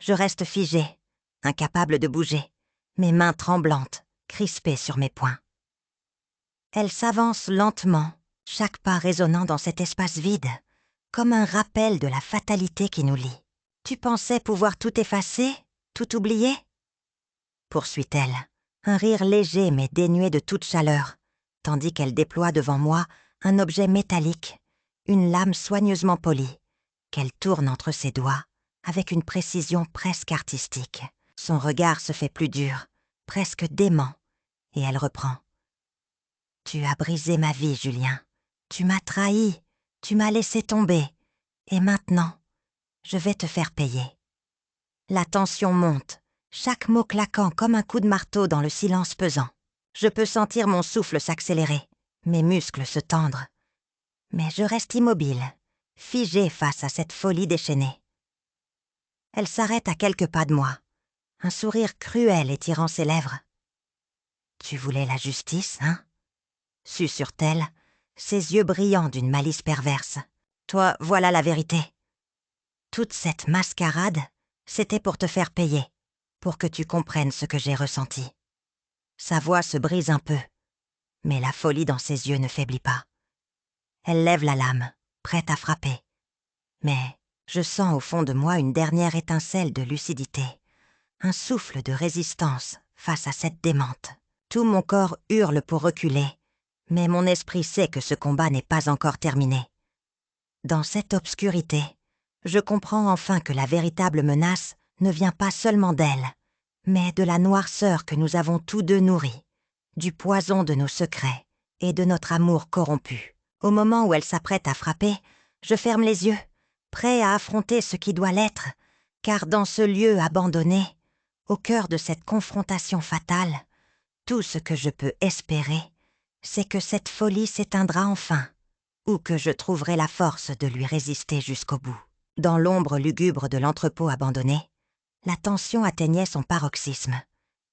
Je reste figée, incapable de bouger, mes mains tremblantes, crispées sur mes poings. Elle s'avance lentement, chaque pas résonnant dans cet espace vide, comme un rappel de la fatalité qui nous lie. « Tu pensais pouvoir tout effacer, tout oublier ?» poursuit-elle, un rire léger mais dénué de toute chaleur, tandis qu'elle déploie devant moi un objet métallique, une lame soigneusement polie, qu'elle tourne entre ses doigts avec une précision presque artistique. Son regard se fait plus dur, presque dément, et elle reprend. « Tu as brisé ma vie, Julien. Tu m'as trahi, tu m'as laissé tomber. Et maintenant, je vais te faire payer. » La tension monte, chaque mot claquant comme un coup de marteau dans le silence pesant. Je peux sentir mon souffle s'accélérer, mes muscles se tendre. Mais je reste immobile, figée face à cette folie déchaînée. Elle s'arrête à quelques pas de moi, un sourire cruel étirant ses lèvres. « Tu voulais la justice, hein ?» susurre-t-elle, ses yeux brillants d'une malice perverse. « Toi, voilà la vérité. Toute cette mascarade, c'était pour te faire payer, pour que tu comprennes ce que j'ai ressenti. » Sa voix se brise un peu, mais la folie dans ses yeux ne faiblit pas. Elle lève la lame, prête à frapper. Mais je sens au fond de moi une dernière étincelle de lucidité, un souffle de résistance face à cette démente. Tout mon corps hurle pour reculer, mais mon esprit sait que ce combat n'est pas encore terminé. Dans cette obscurité, je comprends enfin que la véritable menace ne vient pas seulement d'elle, mais de la noirceur que nous avons tous deux nourrie, du poison de nos secrets et de notre amour corrompu. Au moment où elle s'apprête à frapper, je ferme les yeux, prêt à affronter ce qui doit l'être, car dans ce lieu abandonné, au cœur de cette confrontation fatale, tout ce que je peux espérer, c'est que cette folie s'éteindra enfin, ou que je trouverai la force de lui résister jusqu'au bout. Dans l'ombre lugubre de l'entrepôt abandonné, la tension atteignait son paroxysme,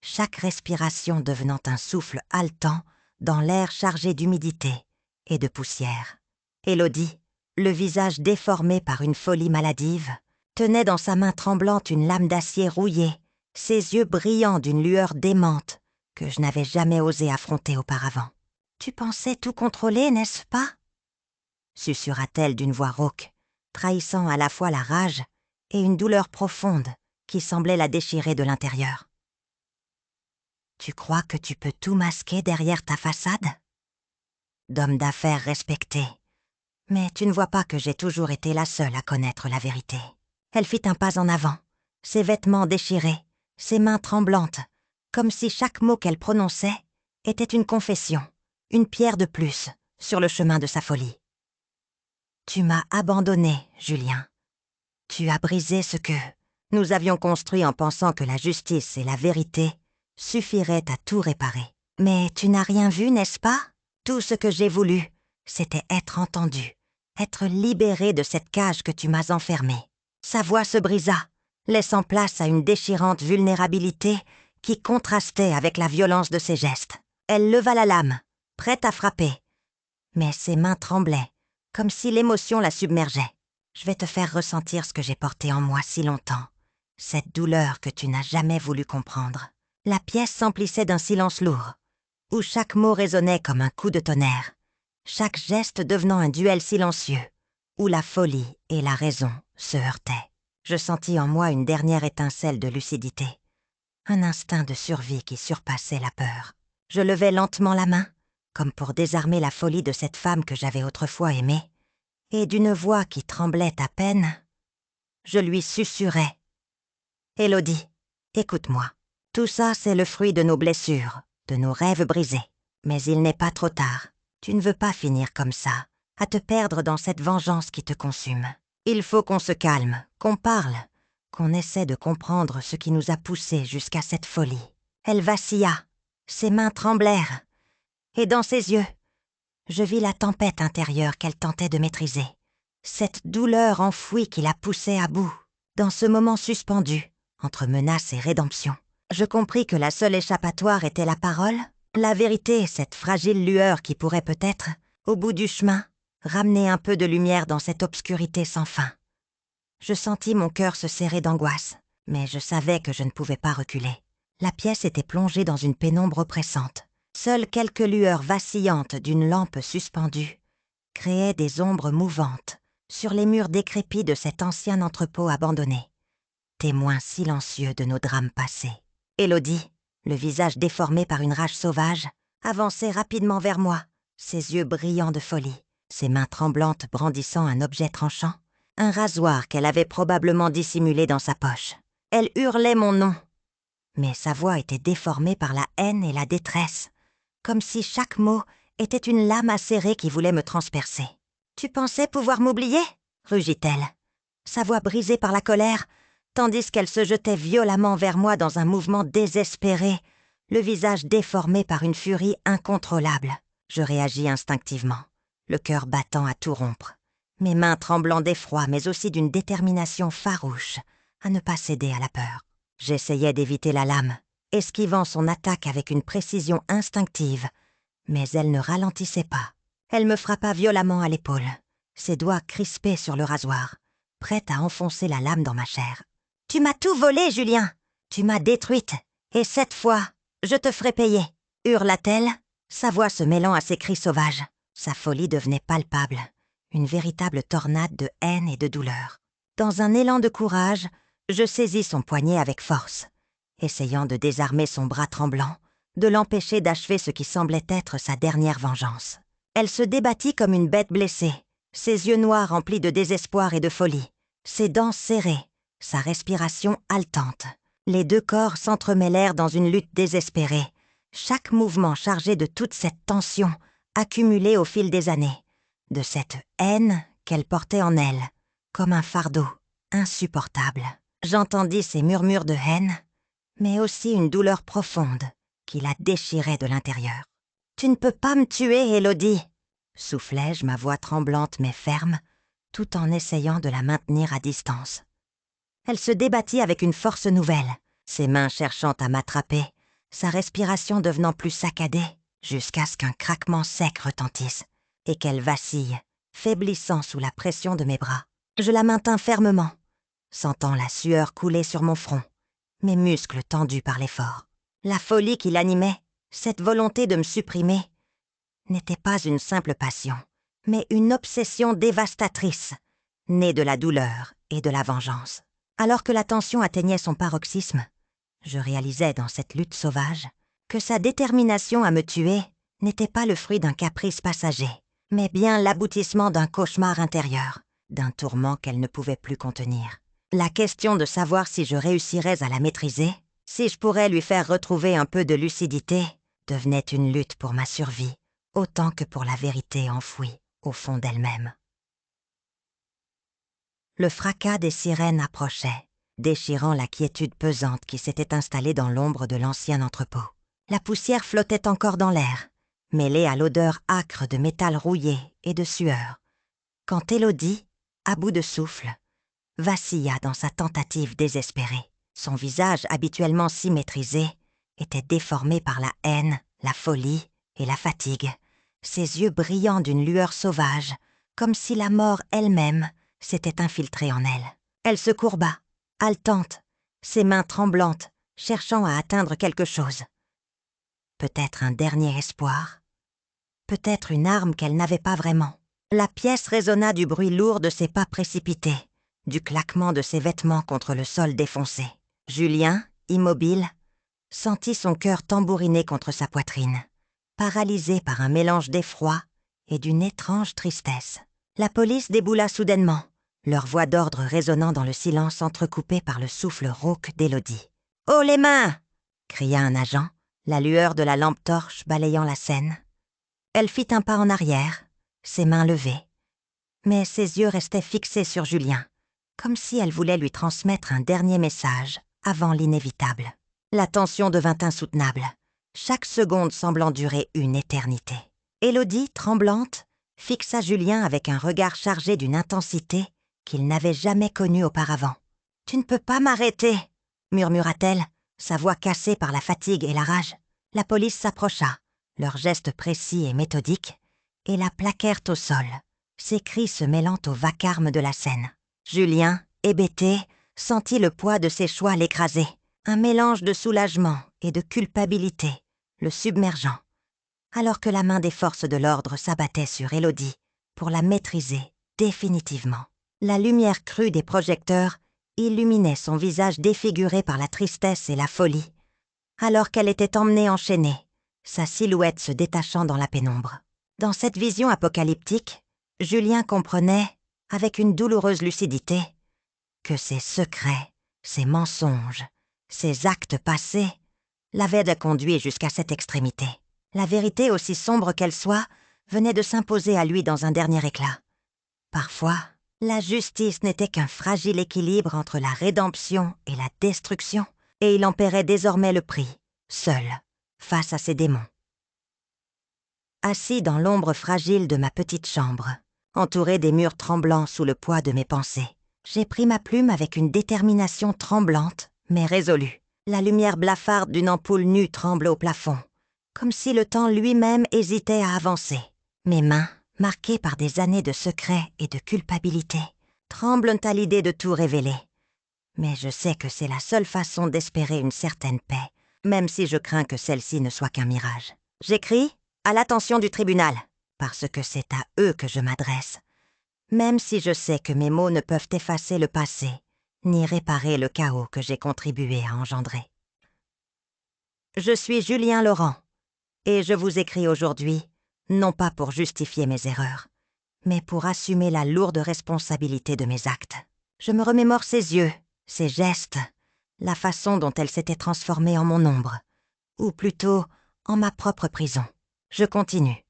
chaque respiration devenant un souffle haletant dans l'air chargé d'humidité et de poussière. Élodie, le visage déformé par une folie maladive, tenait dans sa main tremblante une lame d'acier rouillée, ses yeux brillants d'une lueur démente que je n'avais jamais osé affronter auparavant. « Tu pensais tout contrôler, n'est-ce pas ?» susurra-t-elle d'une voix rauque, trahissant à la fois la rage et une douleur profonde qui semblait la déchirer de l'intérieur. « Tu crois que tu peux tout masquer derrière ta façade ? D'homme d'affaires respecté. Mais tu ne vois pas que j'ai toujours été la seule à connaître la vérité. » Elle fit un pas en avant, ses vêtements déchirés, ses mains tremblantes, comme si chaque mot qu'elle prononçait était une confession, une pierre de plus sur le chemin de sa folie. « Tu m'as abandonné, Julien. Tu as brisé ce que nous avions construit en pensant que la justice et la vérité suffiraient à tout réparer. Mais tu n'as rien vu, n'est-ce pas ? Tout ce que j'ai voulu, c'était être entendu, être libéré de cette cage que tu m'as enfermée. » Sa voix se brisa, laissant place à une déchirante vulnérabilité qui contrastait avec la violence de ses gestes. Elle leva la lame, prête à frapper. Mais ses mains tremblaient, comme si l'émotion la submergeait. « Je vais te faire ressentir ce que j'ai porté en moi si longtemps, cette douleur que tu n'as jamais voulu comprendre. » La pièce s'emplissait d'un silence lourd, où chaque mot résonnait comme un coup de tonnerre, chaque geste devenant un duel silencieux, où la folie et la raison se heurtaient. Je sentis en moi une dernière étincelle de lucidité, un instinct de survie qui surpassait la peur. Je levai lentement la main, comme pour désarmer la folie de cette femme que j'avais autrefois aimée, et d'une voix qui tremblait à peine, je lui susurrai. « Élodie, écoute-moi. Tout ça, c'est le fruit de nos blessures, de nos rêves brisés. Mais il n'est pas trop tard. Tu ne veux pas finir comme ça, à te perdre dans cette vengeance qui te consume. Il faut qu'on se calme, qu'on parle, qu'on essaie de comprendre ce qui nous a poussés jusqu'à cette folie. » Elle vacilla, ses mains tremblèrent, et dans ses yeux, je vis la tempête intérieure qu'elle tentait de maîtriser, cette douleur enfouie qui la poussait à bout. Dans ce moment suspendu, entre menace et rédemption, je compris que la seule échappatoire était la parole, la vérité, cette fragile lueur qui pourrait peut-être, au bout du chemin, ramener un peu de lumière dans cette obscurité sans fin. Je sentis mon cœur se serrer d'angoisse, mais je savais que je ne pouvais pas reculer. La pièce était plongée dans une pénombre oppressante. Seules quelques lueurs vacillantes d'une lampe suspendue créaient des ombres mouvantes sur les murs décrépits de cet ancien entrepôt abandonné, témoin silencieux de nos drames passés. Élodie, le visage déformé par une rage sauvage, avançait rapidement vers moi, ses yeux brillants de folie, ses mains tremblantes brandissant un objet tranchant, un rasoir qu'elle avait probablement dissimulé dans sa poche. Elle hurlait mon nom, mais sa voix était déformée par la haine et la détresse, comme si chaque mot était une lame acérée qui voulait me transpercer. « Tu pensais pouvoir m'oublier ?» rugit-elle, sa voix brisée par la colère, tandis qu'elle se jetait violemment vers moi dans un mouvement désespéré, le visage déformé par une furie incontrôlable. Je réagis instinctivement, le cœur battant à tout rompre, mes mains tremblant d'effroi mais aussi d'une détermination farouche à ne pas céder à la peur. J'essayais d'éviter la lame, esquivant son attaque avec une précision instinctive, mais elle ne ralentissait pas. Elle me frappa violemment à l'épaule, ses doigts crispés sur le rasoir, prête à enfoncer la lame dans ma chair. « Tu m'as tout volé, Julien! Tu m'as détruite, et cette fois, je te ferai payer !» hurla-t-elle, sa voix se mêlant à ses cris sauvages. Sa folie devenait palpable, une véritable tornade de haine et de douleur. Dans un élan de courage, je saisis son poignet avec force, essayant de désarmer son bras tremblant, de l'empêcher d'achever ce qui semblait être sa dernière vengeance. Elle se débattit comme une bête blessée, ses yeux noirs remplis de désespoir et de folie, ses dents serrées, sa respiration haletante. Les deux corps s'entremêlèrent dans une lutte désespérée, chaque mouvement chargé de toute cette tension accumulée au fil des années, de cette haine qu'elle portait en elle, comme un fardeau insupportable. J'entendis ces murmures de haine, mais aussi une douleur profonde qui la déchirait de l'intérieur. « Tu ne peux pas me tuer, Élodie !» soufflai-je, ma voix tremblante mais ferme, tout en essayant de la maintenir à distance. Elle se débattit avec une force nouvelle, ses mains cherchant à m'attraper, sa respiration devenant plus saccadée, jusqu'à ce qu'un craquement sec retentisse, et qu'elle vacille, faiblissant sous la pression de mes bras. Je la maintins fermement, sentant la sueur couler sur mon front, mes muscles tendus par l'effort. La folie qui l'animait, cette volonté de me supprimer, n'était pas une simple passion, mais une obsession dévastatrice, née de la douleur et de la vengeance. Alors que la tension atteignait son paroxysme, je réalisais dans cette lutte sauvage que sa détermination à me tuer n'était pas le fruit d'un caprice passager, mais bien l'aboutissement d'un cauchemar intérieur, d'un tourment qu'elle ne pouvait plus contenir. La question de savoir si je réussirais à la maîtriser, si je pourrais lui faire retrouver un peu de lucidité, devenait une lutte pour ma survie, autant que pour la vérité enfouie au fond d'elle-même. Le fracas des sirènes approchait, déchirant la quiétude pesante qui s'était installée dans l'ombre de l'ancien entrepôt. La poussière flottait encore dans l'air, mêlée à l'odeur âcre de métal rouillé et de sueur, quand Élodie, à bout de souffle, vacilla dans sa tentative désespérée. Son visage, habituellement si maîtrisé, était déformé par la haine, la folie et la fatigue, ses yeux brillants d'une lueur sauvage, comme si la mort elle-même s'était infiltrée en elle. Elle se courba, haletante, ses mains tremblantes, cherchant à atteindre quelque chose. Peut-être un dernier espoir, peut-être une arme qu'elle n'avait pas vraiment. La pièce résonna du bruit lourd de ses pas précipités, du claquement de ses vêtements contre le sol défoncé. Julien, immobile, sentit son cœur tambouriner contre sa poitrine, paralysé par un mélange d'effroi et d'une étrange tristesse. La police déboula soudainement, leur voix d'ordre résonnant dans le silence entrecoupé par le souffle rauque d'Élodie. « Haut les mains !» cria un agent, la lueur de la lampe torche balayant la scène. Elle fit un pas en arrière, ses mains levées, mais ses yeux restaient fixés sur Julien, comme si elle voulait lui transmettre un dernier message avant l'inévitable. La tension devint insoutenable, chaque seconde semblant durer une éternité. Élodie, tremblante, fixa Julien avec un regard chargé d'une intensité qu'il n'avait jamais connue auparavant. « Tu ne peux pas m'arrêter !» murmura-t-elle, sa voix cassée par la fatigue et la rage. La police s'approcha, leurs gestes précis et méthodiques, et la plaquèrent au sol, ses cris se mêlant au vacarme de la scène. Julien, hébété, sentit le poids de ses choix l'écraser, un mélange de soulagement et de culpabilité, le submergeant, alors que la main des forces de l'ordre s'abattait sur Élodie pour la maîtriser définitivement. La lumière crue des projecteurs illuminait son visage défiguré par la tristesse et la folie, alors qu'elle était emmenée enchaînée, sa silhouette se détachant dans la pénombre. Dans cette vision apocalyptique, Julien comprenait, avec une douloureuse lucidité, que ses secrets, ses mensonges, ses actes passés l'avaient conduit jusqu'à cette extrémité. La vérité, aussi sombre qu'elle soit, venait de s'imposer à lui dans un dernier éclat. Parfois, la justice n'était qu'un fragile équilibre entre la rédemption et la destruction, et il en paierait désormais le prix, seul, face à ses démons. Assis dans l'ombre fragile de ma petite chambre, entouré des murs tremblants sous le poids de mes pensées, j'ai pris ma plume avec une détermination tremblante, mais résolue. La lumière blafarde d'une ampoule nue tremble au plafond, comme si le temps lui-même hésitait à avancer. Mes mains, marquées par des années de secrets et de culpabilité, tremblent à l'idée de tout révéler. Mais je sais que c'est la seule façon d'espérer une certaine paix, même si je crains que celle-ci ne soit qu'un mirage. J'écris à l'attention du tribunal, parce que c'est à eux que je m'adresse. même si je sais que mes mots ne peuvent effacer le passé, ni réparer le chaos que j'ai contribué à engendrer. Je suis Julien Laurent, et je vous écris aujourd'hui, non pas pour justifier mes erreurs, mais pour assumer la lourde responsabilité de mes actes. Je me remémore ses yeux, ses gestes, la façon dont elle s'était transformée en mon ombre, ou plutôt en ma propre prison. Je continue.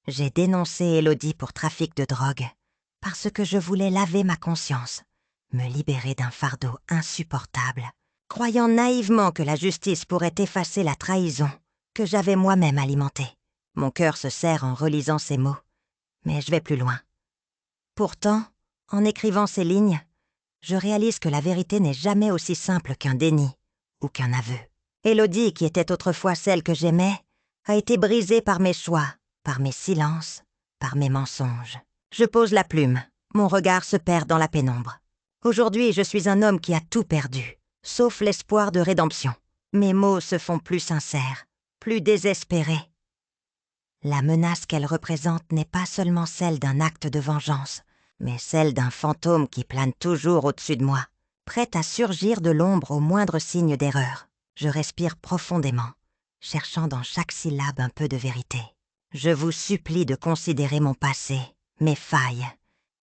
J'ai dénoncé Élodie pour trafic de drogue, parce que je voulais laver ma conscience, me libérer d'un fardeau insupportable, croyant naïvement que la justice pourrait effacer la trahison que j'avais moi-même alimentée. Mon cœur se serre en relisant ces mots, mais je vais plus loin. Pourtant, en écrivant ces lignes, je réalise que la vérité n'est jamais aussi simple qu'un déni ou qu'un aveu. Élodie, qui était autrefois celle que j'aimais, a été brisée par mes choix, par mes silences, par mes mensonges. Je pose la plume, mon regard se perd dans la pénombre. Aujourd'hui, je suis un homme qui a tout perdu, sauf l'espoir de rédemption. Mes mots se font plus sincères, plus désespérés. La menace qu'elle représente n'est pas seulement celle d'un acte de vengeance, mais celle d'un fantôme qui plane toujours au-dessus de moi, prêt à surgir de l'ombre au moindre signe d'erreur. Je respire profondément, cherchant dans chaque syllabe un peu de vérité. Je vous supplie de considérer mon passé, mes failles,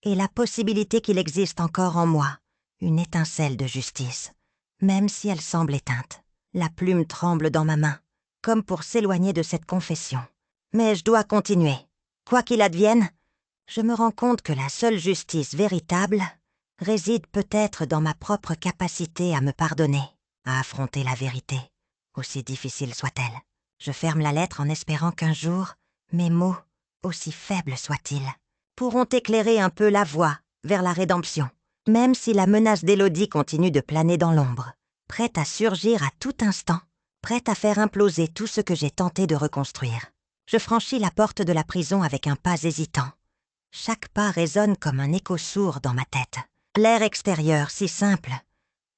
et la possibilité qu'il existe encore en moi une étincelle de justice, même si elle semble éteinte. La plume tremble dans ma main, comme pour s'éloigner de cette confession. Mais je dois continuer. Quoi qu'il advienne, je me rends compte que la seule justice véritable réside peut-être dans ma propre capacité à me pardonner, à affronter la vérité, aussi difficile soit-elle. Je ferme la lettre en espérant qu'un jour, mes mots, aussi faibles soient-ils, pourront éclairer un peu la voie vers la rédemption, même si la menace d'Élodie continue de planer dans l'ombre, prête à surgir à tout instant, prête à faire imploser tout ce que j'ai tenté de reconstruire. Je franchis la porte de la prison avec un pas hésitant. Chaque pas résonne comme un écho sourd dans ma tête. L'air extérieur, si simple,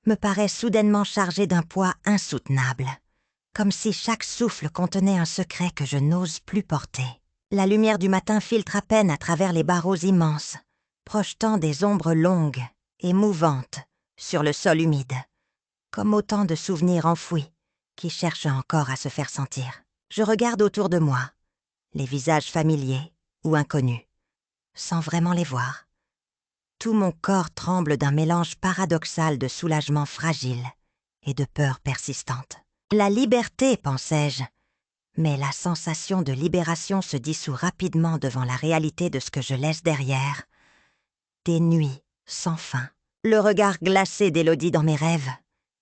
me paraît soudainement chargé d'un poids insoutenable, comme si chaque souffle contenait un secret que je n'ose plus porter. La lumière du matin filtre à peine à travers les barreaux immenses, projetant des ombres longues et mouvantes sur le sol humide, comme autant de souvenirs enfouis qui cherchent encore à se faire sentir. Je regarde autour de moi, les visages familiers ou inconnus, sans vraiment les voir. Tout mon corps tremble d'un mélange paradoxal de soulagement fragile et de peur persistante. La liberté, pensais-je, mais la sensation de libération se dissout rapidement devant la réalité de ce que je laisse derrière. Des nuits sans fin, le regard glacé d'Élodie dans mes rêves,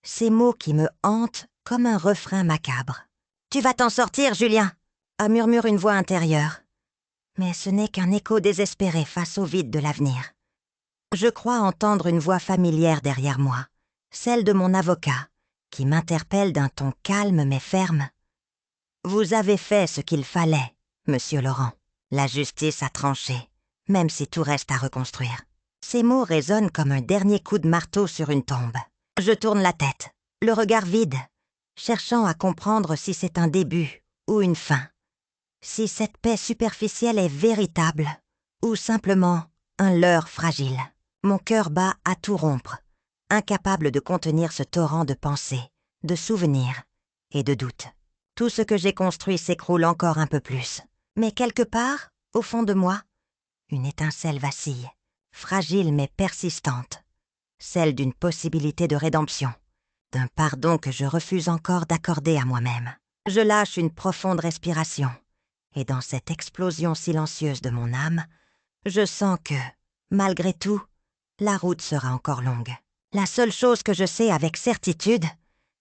ces mots qui me hantent comme un refrain macabre. « Tu vas t'en sortir, Julien !» a murmure une voix intérieure. Mais ce n'est qu'un écho désespéré face au vide de l'avenir. Je crois entendre une voix familière derrière moi, celle de mon avocat, qui m'interpelle d'un ton calme mais ferme. « Vous avez fait ce qu'il fallait, monsieur Laurent. La justice a tranché, même si tout reste à reconstruire. » Ces mots résonnent comme un dernier coup de marteau sur une tombe. Je tourne la tête, le regard vide, cherchant à comprendre si c'est un début ou une fin. Si cette paix superficielle est véritable ou simplement un leurre fragile. Mon cœur bat à tout rompre, incapable de contenir ce torrent de pensées, de souvenirs et de doutes. Tout ce que j'ai construit s'écroule encore un peu plus. Mais quelque part, au fond de moi, une étincelle vacille, fragile mais persistante, celle d'une possibilité de rédemption, d'un pardon que je refuse encore d'accorder à moi-même. Je lâche une profonde respiration. Et dans cette explosion silencieuse de mon âme, je sens que, malgré tout, la route sera encore longue. La seule chose que je sais avec certitude,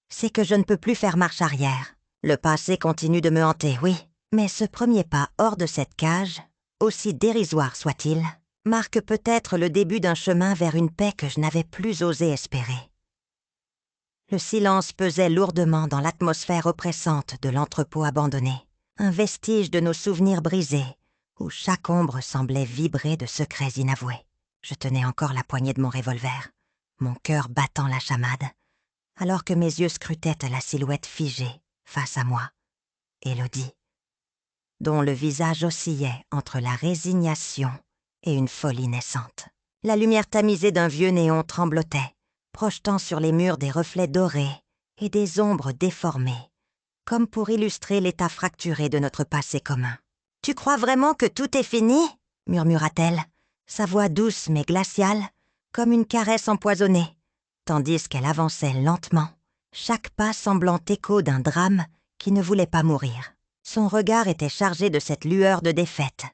c'est que je ne peux plus faire marche arrière. Le passé continue de me hanter, oui, mais ce premier pas hors de cette cage, aussi dérisoire soit-il, marque peut-être le début d'un chemin vers une paix que je n'avais plus osé espérer. Le silence pesait lourdement dans l'atmosphère oppressante de l'entrepôt abandonné. Un vestige de nos souvenirs brisés, où chaque ombre semblait vibrer de secrets inavoués. Je tenais encore la poignée de mon revolver, mon cœur battant la chamade, alors que mes yeux scrutaient la silhouette figée, face à moi, Élodie, dont le visage oscillait entre la résignation et une folie naissante. La lumière tamisée d'un vieux néon tremblotait, projetant sur les murs des reflets dorés et des ombres déformées, comme pour illustrer l'état fracturé de notre passé commun. « Tu crois vraiment que tout est fini ?» murmura-t-elle, sa voix douce mais glaciale, comme une caresse empoisonnée, tandis qu'elle avançait lentement, chaque pas semblant écho d'un drame qui ne voulait pas mourir. Son regard était chargé de cette lueur de défaite,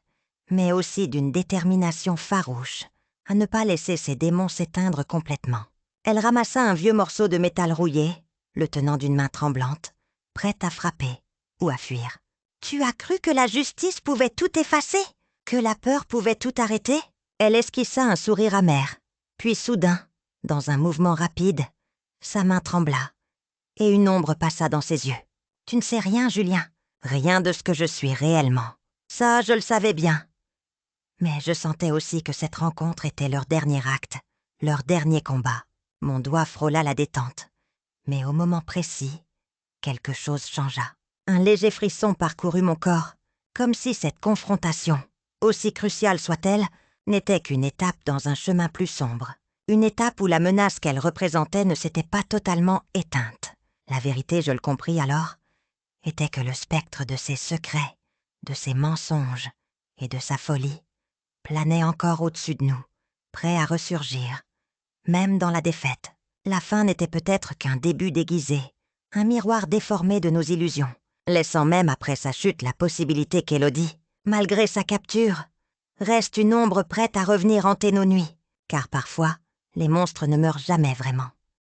mais aussi d'une détermination farouche à ne pas laisser ses démons s'éteindre complètement. Elle ramassa un vieux morceau de métal rouillé, le tenant d'une main tremblante, prête à frapper ou à fuir. « Tu as cru que la justice pouvait tout effacer? Que la peur pouvait tout arrêter ?» Elle esquissa un sourire amer, puis soudain, dans un mouvement rapide, sa main trembla, et une ombre passa dans ses yeux. « Tu ne sais rien, Julien, rien de ce que je suis réellement. Ça, je le savais bien. » Mais je sentais aussi que cette rencontre était leur dernier acte, leur dernier combat. Mon doigt frôla la détente. Mais au moment précis, quelque chose changea. Un léger frisson parcourut mon corps, comme si cette confrontation, aussi cruciale soit-elle, n'était qu'une étape dans un chemin plus sombre. Une étape où la menace qu'elle représentait ne s'était pas totalement éteinte. La vérité, je le compris alors, était que le spectre de ses secrets, de ses mensonges et de sa folie planait encore au-dessus de nous, prêt à ressurgir, même dans la défaite. La fin n'était peut-être qu'un début déguisé, un miroir déformé de nos illusions, laissant même après sa chute la possibilité qu'Élodie, malgré sa capture, reste une ombre prête à revenir hanter nos nuits, car parfois, les monstres ne meurent jamais vraiment.